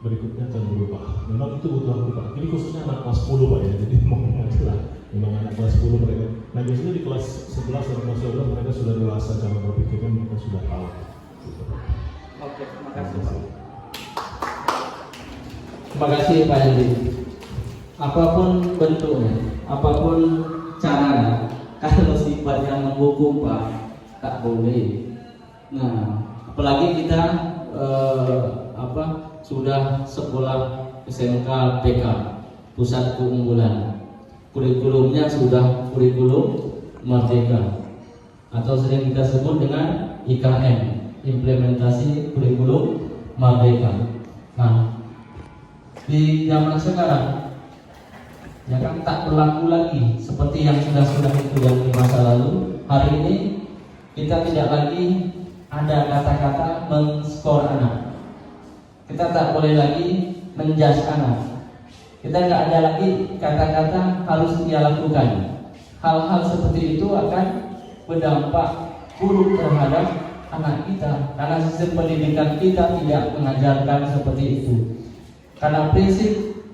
berikutnya akan berubah. Memang itu butuh waktu Pak. Ini khususnya anak kelas 10 Pak ya. Jadi mau lah. Memang anak kelas 10 mereka. Nah biasanya di kelas 11 dan kelas 12 mereka sudah dewasa, cara berpikirnya mereka sudah tahu. Oke, terima kasih Pak. Terima kasih Pak Yandi. Apapun bentuknya, apapun caranya, kalau sifatnya menghukum Pak, tak boleh. Nah, apalagi kita sudah sekolah SMK PK, pusat keunggulan. Kurikulumnya sudah kurikulum merdeka atau sering kita sebut dengan IKM, implementasi kurikulum merdeka. Nah, di zaman sekarang ya kan tak berlaku lagi seperti yang sudah itu yang di masa lalu. Hari ini kita tidak lagi ada kata-kata men-skor anak. Kita tak boleh lagi menjudge anak. Kita nggak ada lagi kata-kata harus dia lakukan. Hal-hal seperti itu akan berdampak buruk terhadap anak kita, karena sistem pendidikan kita tidak mengajarkan seperti itu. Karena prinsip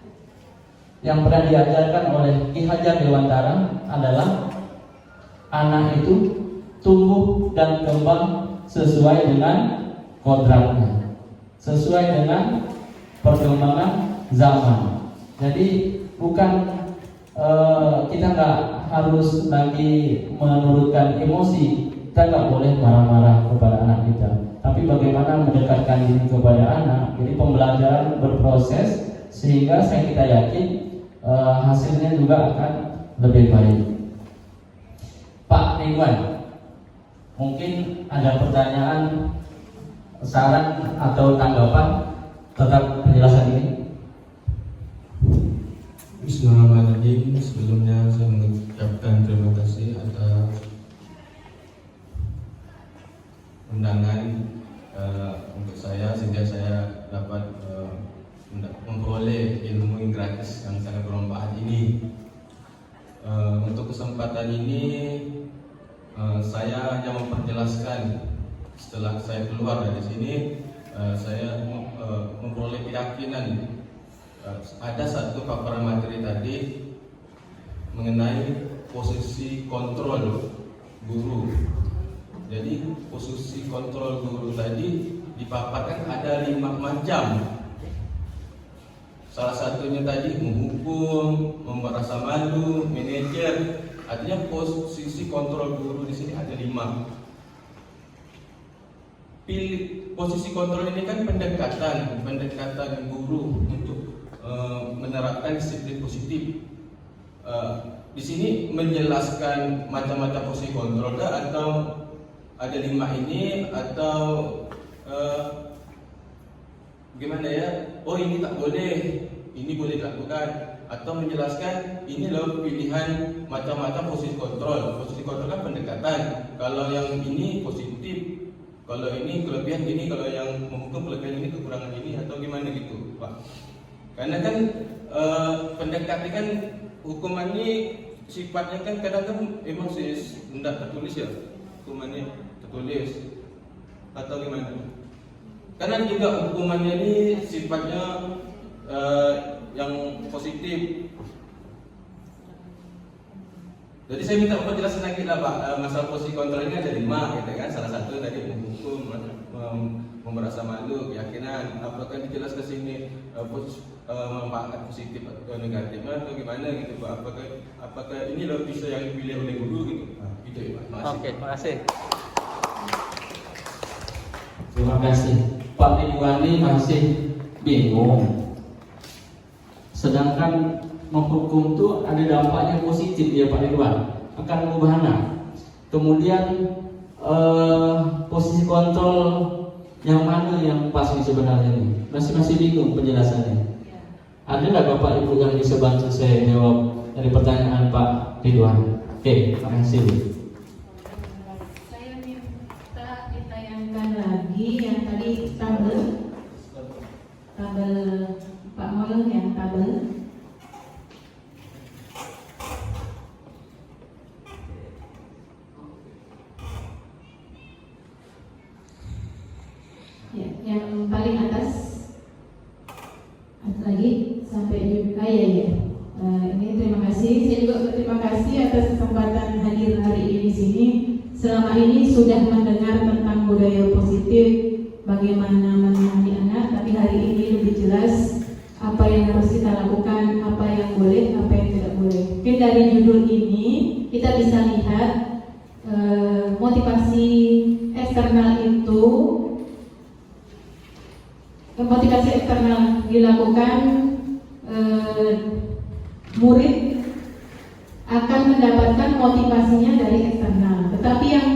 yang pernah diajarkan oleh Ki Hajar Dewantara adalah anak itu tumbuh dan kembang sesuai dengan kodratnya, sesuai dengan perkembangan zaman. Jadi bukan kita nggak harus lagi menurutkan emosi. Kita nggak boleh marah-marah kepada anak kita, tapi bagaimana mendekatkan diri kepada anak. Jadi pembelajaran berproses sehingga kita yakin hasilnya juga akan lebih baik. Pak Ridwan, mungkin ada pertanyaan, saran atau tanggapan tentang penjelasan ini? Bismillahirrahmanirrahim. Sebelumnya saya mengucapkan terima kasih atas undangan untuk saya, sehingga saya dapat memperoleh ilmu yang gratis yang sangat bermanfaat ini. Untuk kesempatan ini saya hanya memperjelaskan setelah saya keluar dari sini, saya memperoleh keyakinan ada satu paparan materi tadi mengenai posisi kontrol guru. Jadi posisi kontrol guru tadi dipaparkan ada 5 macam. Salah satunya tadi menghukum, membuat rasa malu, manajer. Artinya posisi kontrol guru di sini ada 5. Posisi kontrol ini kan pendekatan guru untuk menerapkan disiplin positif. Di sini menjelaskan macam-macam posisi kontrol atau ada 5 ini atau gimana ya? Oh ini tak boleh, ini boleh dilakukan, atau menjelaskan ini loh pilihan macam-macam posisi kontrol. Posisi kontrol kan pendekatan. Kalau yang ini positif, kalau ini kelebihan ini, kalau yang menghukum kelebihan ini, kekurangan ini, atau gimana gitu, Pak? Karena kan pendekatan kan hukuman ini sifatnya kan kadang kan emang sih tidak tertulis ya, hukumannya tertulis atau gimana? Karena juga hukumannya ini sifatnya yang positif. Jadi saya minta penjelasan lagi lah Pak, masalah posisi kontrol ini ada 5 gitu kan. Salah satu tadi menghukum, merasa malu, keyakinan. Apakah dijelas ke sini manfaat positif atau negatif atau gimana gitu Pak? Apakah ini loh bisa yang dipilih oleh guru gitu? Nah, gitu ya Pak. Makasih. Oke, terima kasih. Terima kasih. Pak Ridwan ini masih bingung. Sedangkan menghukum itu ada dampaknya positif ya Pak Ridwan, akan mengubah anak. Kemudian posisi kontrol yang mana yang pas nih sebenarnya nih? Masih bingung penjelasannya. Ada nggak Bapak Ibu yang bisa bantu saya jawab dari pertanyaan Pak Ridwan? Oke, terima kasih. Saya minta ditayangkan lagi yang tadi tabel Pak Moleng yang tabel. Ya, yang paling atas lagi sampai juga ya. Ini terima kasih. Saya juga berterima kasih atas kesempatan hadir hari ini di sini. Selama ini sudah mendengar tentang budaya positif, bagaimana menangani anak, tapi hari ini lebih jelas apa yang harus kita lakukan, apa yang boleh, apa yang tidak boleh. Mungkin dari judul ini kita bisa lihat motivasi eksternal itu. Motivasi eksternal dilakukan murid akan mendapatkan motivasinya dari eksternal. Tetapi yang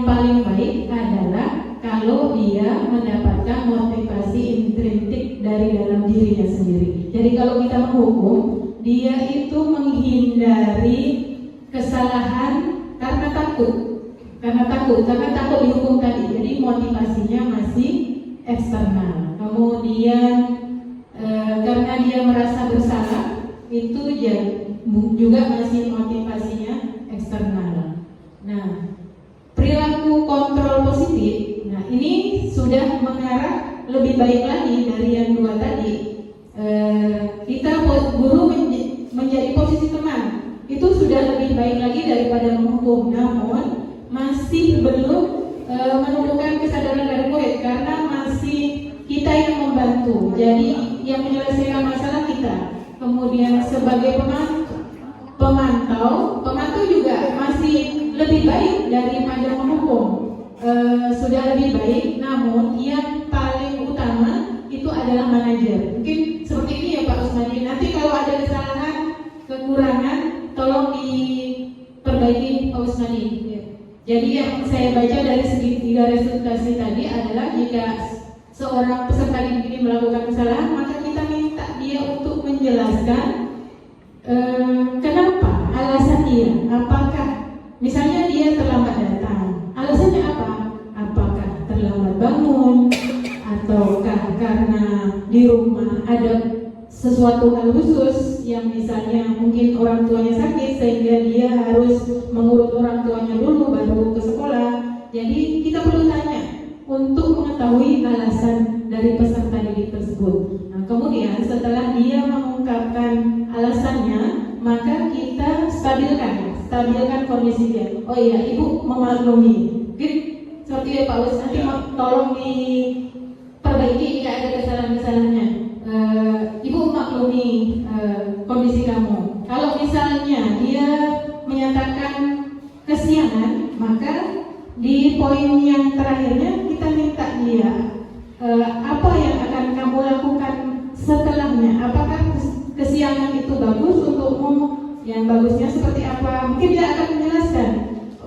paling baik adalah kalau dia mendapatkan motivasi intrinsik dari dalam dirinya sendiri. Jadi kalau kita menghukum, dia itu menghindari kesalahan karena takut dihukum tadi. Jadi motivasinya masih eksternal. Kemudian karena dia merasa bersalah, itu juga masih motivasinya eksternal. Nah, perilaku kontrol positif, nah ini sudah mengarah lebih baik lagi dari yang 2 tadi. Kita guru menjadi posisi teman, itu sudah lebih baik lagi daripada menghukum. Namun masih belum menumbuhkan kesadaran dari murid karena masih kita yang membantu. Jadi yang menyelesaikan masalah kita. Kemudian sebagai pemantau juga masih lebih baik daripada menghukum. Sudah lebih baik, namun yang paling utama itu adalah manajer. Mungkin seperti ini ya Pak Usmani. Nanti kalau ada kesalahan, kekurangan, tolong diperbaiki Pak Usmani. Jadi yang saya baca dari segi 3 resultasi tadi adalah jika seorang peserta didik ini melakukan kesalahan, maka kita minta dia untuk menjelaskan kenapa, alasan dia. Apakah misalnya dia terlambat datang, alasannya apa? Apakah terlambat bangun, ataukah karena di rumah ada sesuatu hal khusus yang misalnya mungkin orang tuanya sakit sehingga dia harus mengurus orang tuanya dulu baru ke sekolah. Jadi kita perlu tanya untuk mengetahui alasan dari peserta didik tersebut. Nah, kemudian setelah dia mengungkapkan alasannya, maka kita stabilkan kondisi dia. Oh iya, ibu memaklumi. Mungkin seperti Pak Us nanti tolong diperbaiki jika ada kesalahan-kesalahannya. Ibu maklumi kondisi kamu. Kalau misalnya dia menyatakan kesiangan, maka di poin yang terakhirnya kita minta dia apa yang akan kamu lakukan setelahnya. Apakah kesiangan itu bagus untukmu? Yang bagusnya seperti apa? Mungkin dia akan menjelaskan.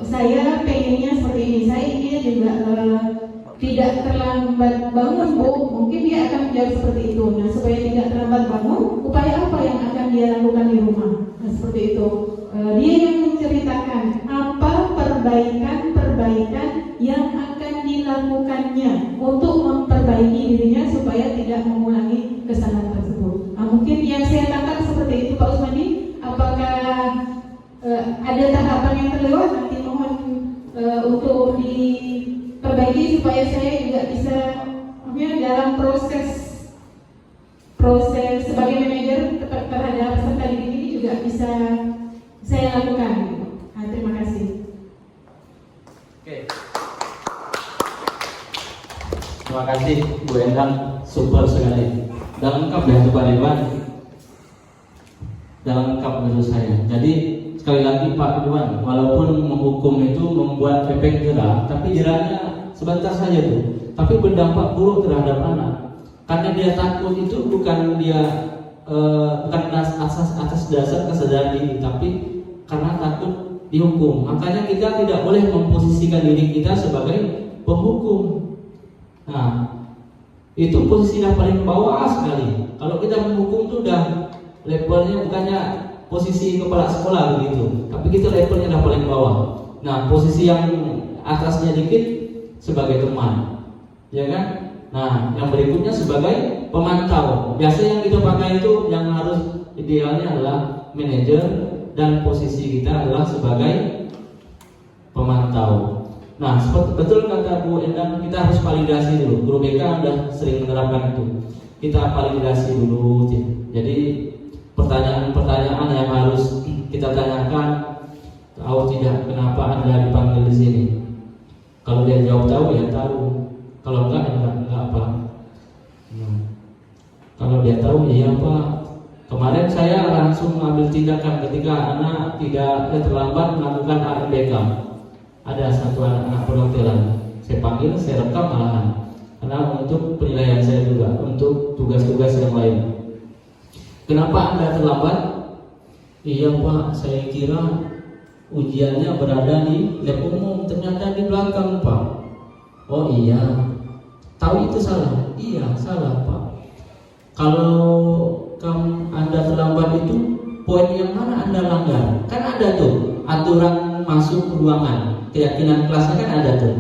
Saya pengennya seperti ini. Saya ingin juga tidak terlambat bangun, Bu. Mungkin dia akan menjawab seperti itu. Nah, supaya tidak terlambat bangun, upaya apa yang akan dia lakukan di rumah? Nah, seperti itu. Dia yang menceritakan apa perbaikan yang akan dilakukannya untuk memperbaiki dirinya supaya tidak mengulangi kesalahan tersebut. Nah, mungkin yang saya tangkap seperti itu, Pak Usmadi. Apakah ada tahapan yang terlewat? Nanti mohon untuk diperbaiki supaya saya juga bisa dalam proses sebagai manajer terhadap peserta didik ini juga bisa saya lakukan. Nah, terima kasih. Oke. Terima kasih Bu Endang, super sekali. Dan lengkap ya Pak Ridwan. Dan lengkap menurut saya. Jadi sekali lagi Pak Ridwan, walaupun menghukum itu membuat efek jerah, tapi jerahnya sebentar saja tuh, tapi berdampak buruk terhadap anak. Karena dia takut itu bukan atas dasar kesadaran diri, tapi karena takut dihukum. Makanya kita tidak boleh memposisikan diri kita sebagai penghukum. Nah, itu posisi yang paling bawah sekali. Kalau kita menghukum itu udah levelnya bukannya posisi kepala sekolah begitu, tapi kita levelnya udah paling bawah. Nah, posisi yang atasnya dikit sebagai teman, ya kan? Nah, yang berikutnya sebagai pemantau. Biasa yang kita pakai itu yang harus idealnya adalah manajer dan posisi kita adalah sebagai pemantau. Nah, seperti betul kata Bu Endang, kita harus validasi dulu. Guru BK sudah sering menerapkan itu. Kita validasi dulu. Jadi pertanyaan-pertanyaan yang harus kita tanyakan, tahu tidak kenapa Anda dipanggil di sini? Kalau dia jawab tahu ya tahu. Kalau enggak apa. Kalau dia tahu ya Pak. Kemarin saya langsung mengambil tindakan ketika anak tidak terlambat melakukan AMBK. Ada satu anak perhotelan, saya panggil, saya rekam malahan, karena untuk penilaian saya juga, untuk tugas-tugas yang lain. Kenapa Anda terlambat? Iya Pak, saya kira ujiannya berada di lab umum, ternyata di belakang Pak. Oh iya, tahu itu salah? Iya salah Pak. Kalau Anda terlambat itu poin yang mana Anda langgar? Kan ada tuh aturan masuk ruangan, keyakinan kelasnya kan ada tuh.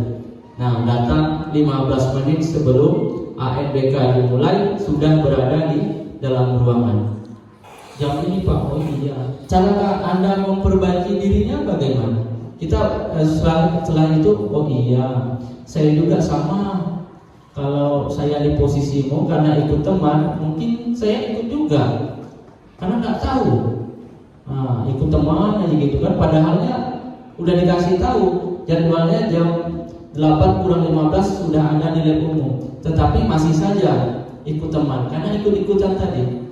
Nah, datang 15 menit sebelum ANBK dimulai sudah berada di dalam ruangan. Jam ini Pak, oh iya. Cara Anda memperbaiki dirinya bagaimana? Kita setelah itu, oh iya, saya juga sama. Kalau saya di posisimu karena ikut teman, mungkin saya ikut juga, karena nggak tahu. Nah, ikut teman aja gitu kan, padahalnya udah dikasih tahu jadwalnya jam 8:15 sudah ada di lab umum, tetapi masih saja ikut teman karena ikut-ikutan tadi.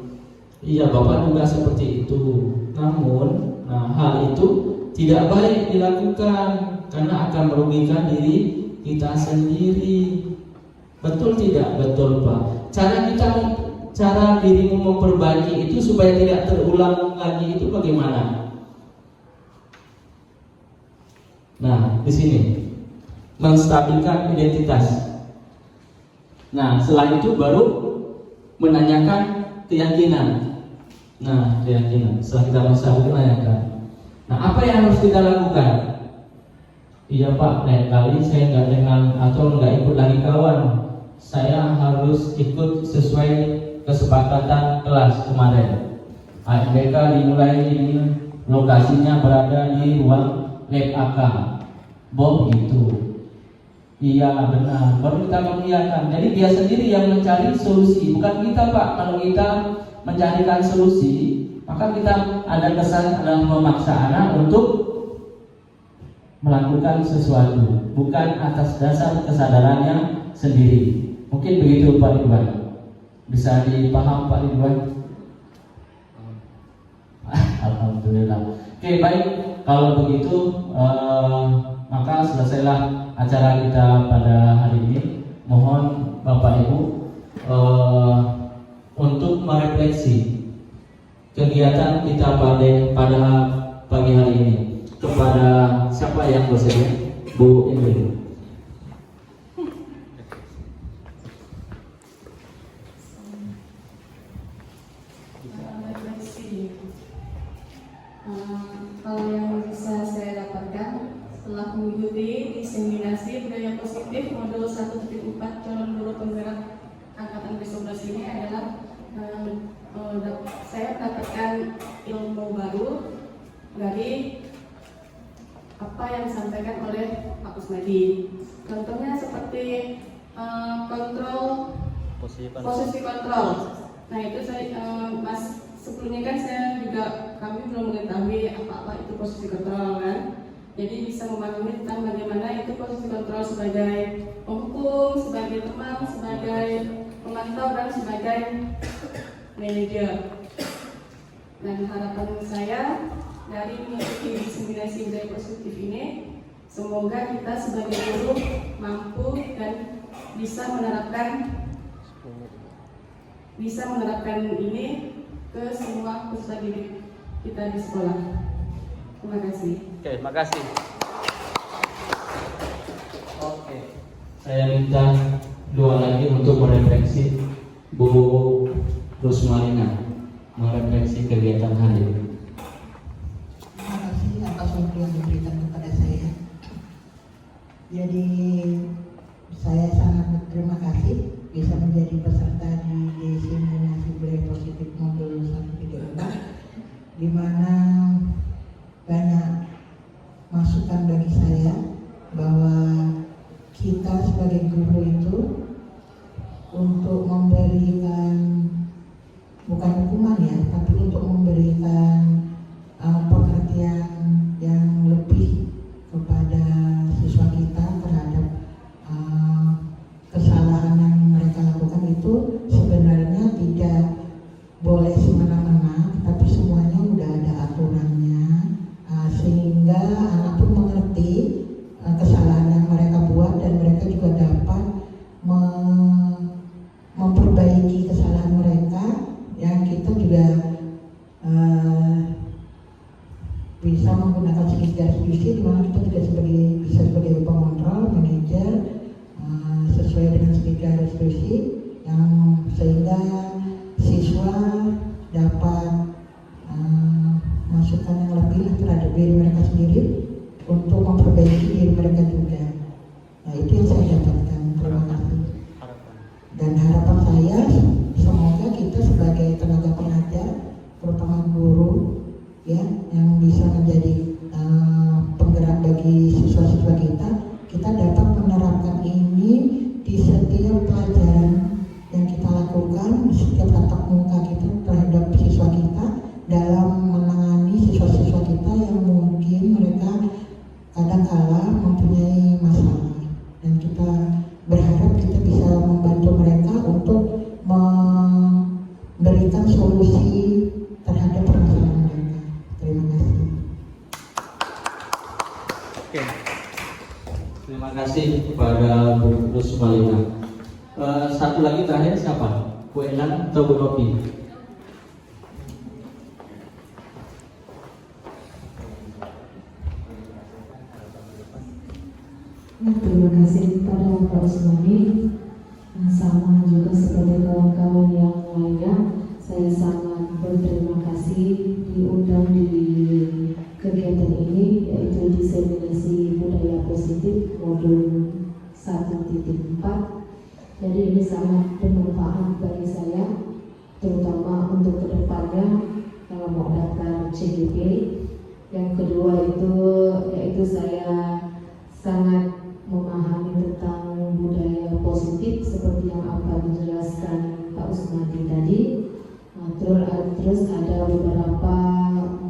Iya Bapak juga seperti itu. Namun, hal itu tidak baik dilakukan karena akan merugikan diri kita sendiri. Betul tidak? Betul Pak. Cara dirimu memperbaiki itu supaya tidak terulang lagi itu bagaimana? Nah, di sini menstabilkan identitas. Nah, setelah itu baru menanyakan keyakinan. Nah, keyakinan. Setelah kita menstabilkan, menanyakan. Nah, apa yang harus kita lakukan? Iya Pak, lain kali saya nggak dengan atau nggak ikut lagi kawan. Saya harus ikut sesuai kesepakatan kelas kemarin. AMBK dimulai ini lokasinya berada di ruang lab AK. Bob gitu. Iya benar, baru kita mengiyakan. Jadi dia sendiri yang mencari solusi, bukan kita Pak. Kalau kita mencarikan solusi, maka kita ada kesan adalah memaksa anak untuk melakukan sesuatu, bukan atas dasar kesadarannya sendiri. Mungkin begitu Pak Ridwan. Bisa dipaham Pak Ridwan? Alhamdulillah. Oke baik, kalau begitu maka selesailah acara kita pada hari ini. Mohon Bapak Ibu untuk merefleksi kegiatan kita pada pagi hari ini. Kepada siapa yang bersedia? Bu Indri. Kalau yang bisa saya dapatkan setelah mengikuti diseminasi budaya positif modul 1.4 calon guru penggerak angkatan ke-11 ini adalah saya mendapatkan ilmu baru dari apa yang disampaikan oleh Pak Kusnadi. Contohnya seperti kontrol posisi kontrol. Nah itu saya sebelumnya kan kami belum mengetahui apa itu posisi kontrol kan. Jadi bisa memahami tentang bagaimana itu posisi kontrol sebagai penghukum, sebagai teman, sebagai pemantau dan sebagai manajer. Dan harapan saya dari mengikuti diseminasi budaya positif ini, semoga kita sebagai guru mampu dan bisa menerapkan ini ke semua peserta didik kita di sekolah. Terima kasih. Oke, makasih. Oke, saya minta dua lagi untuk merefleksi. Bu Rusmalina merefleksi kegiatan hari ini. Terima kasih atas waktu yang diberikan kepada saya. Jadi saya sangat berterima kasih bisa menjadi peserta di diseminasi budaya positif modul 1.4, di mana banyak masukan bagi saya bahwa kita sebagai guru itu untuk memberikan bukan hukuman ya, tapi untuk memberikan pengertian yang lebih kepada siswa kita terhadap kesalahan yang mereka lakukan itu sebenarnya tidak boleh semena-mena, tapi semuanya udah ada aturannya, sehingga anak pun mengerti kesalahan yang mereka buat dan mereka juga dapat memperbaiki kesalahan mereka, yang kita juga bisa menggunakan segi garis polisi, di mana kita juga bisa sebagai pengontrol, manajer sesuai dengan segi garis polisi, yang sehingga siswa dapat masukan yang lebih terhadap diri mereka sendiri untuk memperbaiki diri mereka juga. Nah itu yang saya dapatkan. Terima kasih. Dan harapan saya semoga kita sebagai tenaga pengajar, terutama guru ya, yang bisa menjadi penggerak bagi siswa-siswa kita dapat menerapkan ini di setiap pelajaran yang kita lakukan, di setiap tatap muka kita terhadap siswa kita, dalam menangani siswa-siswa kita yang mungkin mereka kadang-kala mempunyai masalah, dan kita berharap kita bisa membantu mereka untuk memberikan solusi terhadap permasalahan mereka. Terima kasih. Oke. Terima kasih kepada Bu Rusmalina. Satu lagi terakhir siapa? Bu Elan atau Bu Nopi? Terima kasih kepada Pak Usmani. Sama juga seperti kawan-kawan yang lainnya, saya sangat berterima kasih diundang di kegiatan ini, yaitu diseminasi budaya positif modul 1.4. Jadi ini sangat bermanfaat bagi saya terutama untuk kedepannya kalau mau daftar CGP. Yang kedua itu yaitu saya sangat memahami tentang budaya positif seperti yang apa dijelaskan Pak Usmadi tadi. Terus ada beberapa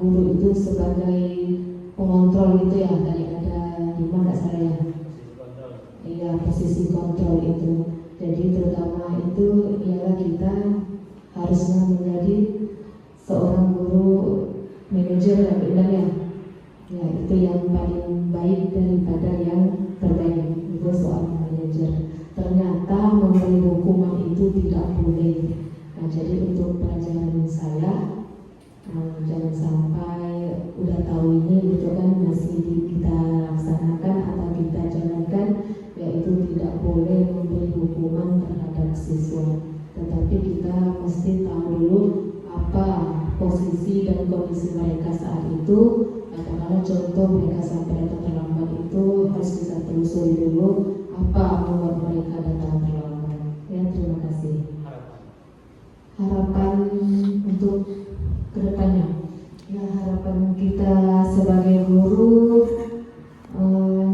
guru itu sebagai pengontrol gitu ya, tadi ada di mana saya? Iya, posisi kontrol itu. Jadi terutama itu ialah kita harusnya menjadi seorang guru manajer yang benar ya. Ya, itu yang paling baik daripada yang terbaik. Itu soal manajer. Ternyata memberi hukuman itu tidak boleh. Nah, jadi untuk pelajaran saya jangan sampai udah tahu ini gitu kan masih kita laksanakan atau kita jalankan, yaitu tidak boleh memberi hukuman terhadap siswa. Tetapi kita mesti tahu dulu apa posisi dan kondisi mereka saat itu. Katakanlah contoh mereka sampai datang terlambat itu harus bisa telusuri dulu apa membuat mereka datang terlambat. Ya, terima kasih. Harapan untuk kedepannya, ya harapan kita sebagai guru,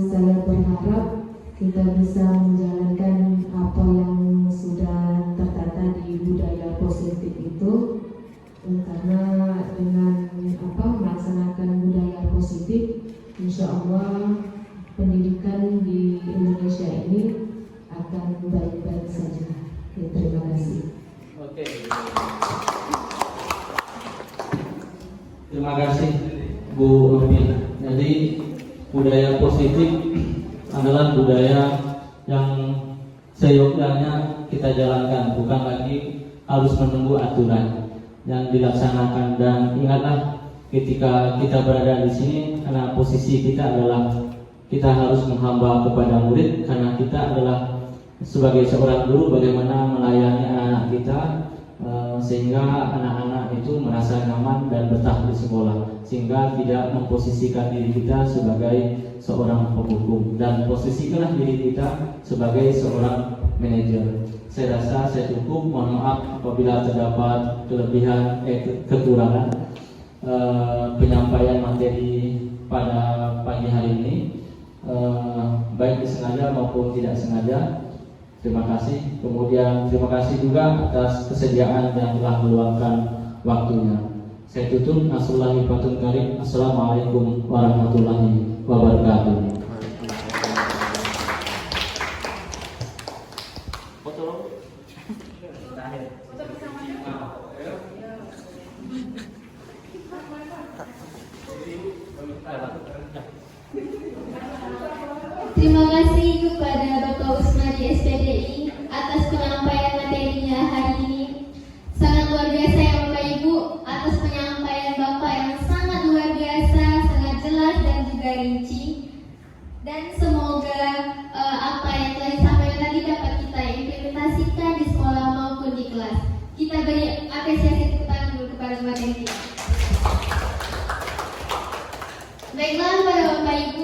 saya berharap kita bisa menjalankan apa yang sudah tertata di budaya positif itu, karena dengan melaksanakan budaya positif, insya Allah pendidikan di Indonesia ini akan baik-baik saja. Ya, terima kasih. Oke. Terima kasih Bu Nurmi. Jadi budaya positif adalah budaya yang seyogyanya kita jalankan, bukan lagi harus menunggu aturan yang dilaksanakan. Dan ingatlah ketika kita berada di sini, karena posisi kita adalah kita harus menghamba kepada murid, karena kita adalah sebagai seorang guru bagaimana melayani anak-anak kita sehingga anak-anak itu merasa nyaman dan betah di sekolah, sehingga tidak memposisikan diri kita sebagai seorang penghukum, dan posisikanlah diri kita sebagai seorang manajer. Saya rasa saya cukup. Mohon maaf apabila terdapat kekurangan penyampaian materi pada pagi hari ini, baik disengaja maupun tidak sengaja. Terima kasih. Kemudian terima kasih juga atas kesediaan yang telah meluangkan waktunya. Saya tutup. Assalamualaikum warahmatullahi wabarakatuh. Terima kasih kepada Bapak Usmadi SPDI atas penyampaian materinya hari ini. Sangat luar biasa ya Bapak Ibu, atas penyampaian Bapak yang sangat luar biasa, sangat jelas dan juga rinci. Dan semoga apa yang telah disampaikan tadi dapat kita implementasikan di sekolah maupun di kelas. Kita beri apresiasi tepuk tangan dulu kepada materi kita. Baiklah, pada Bapak Ibu,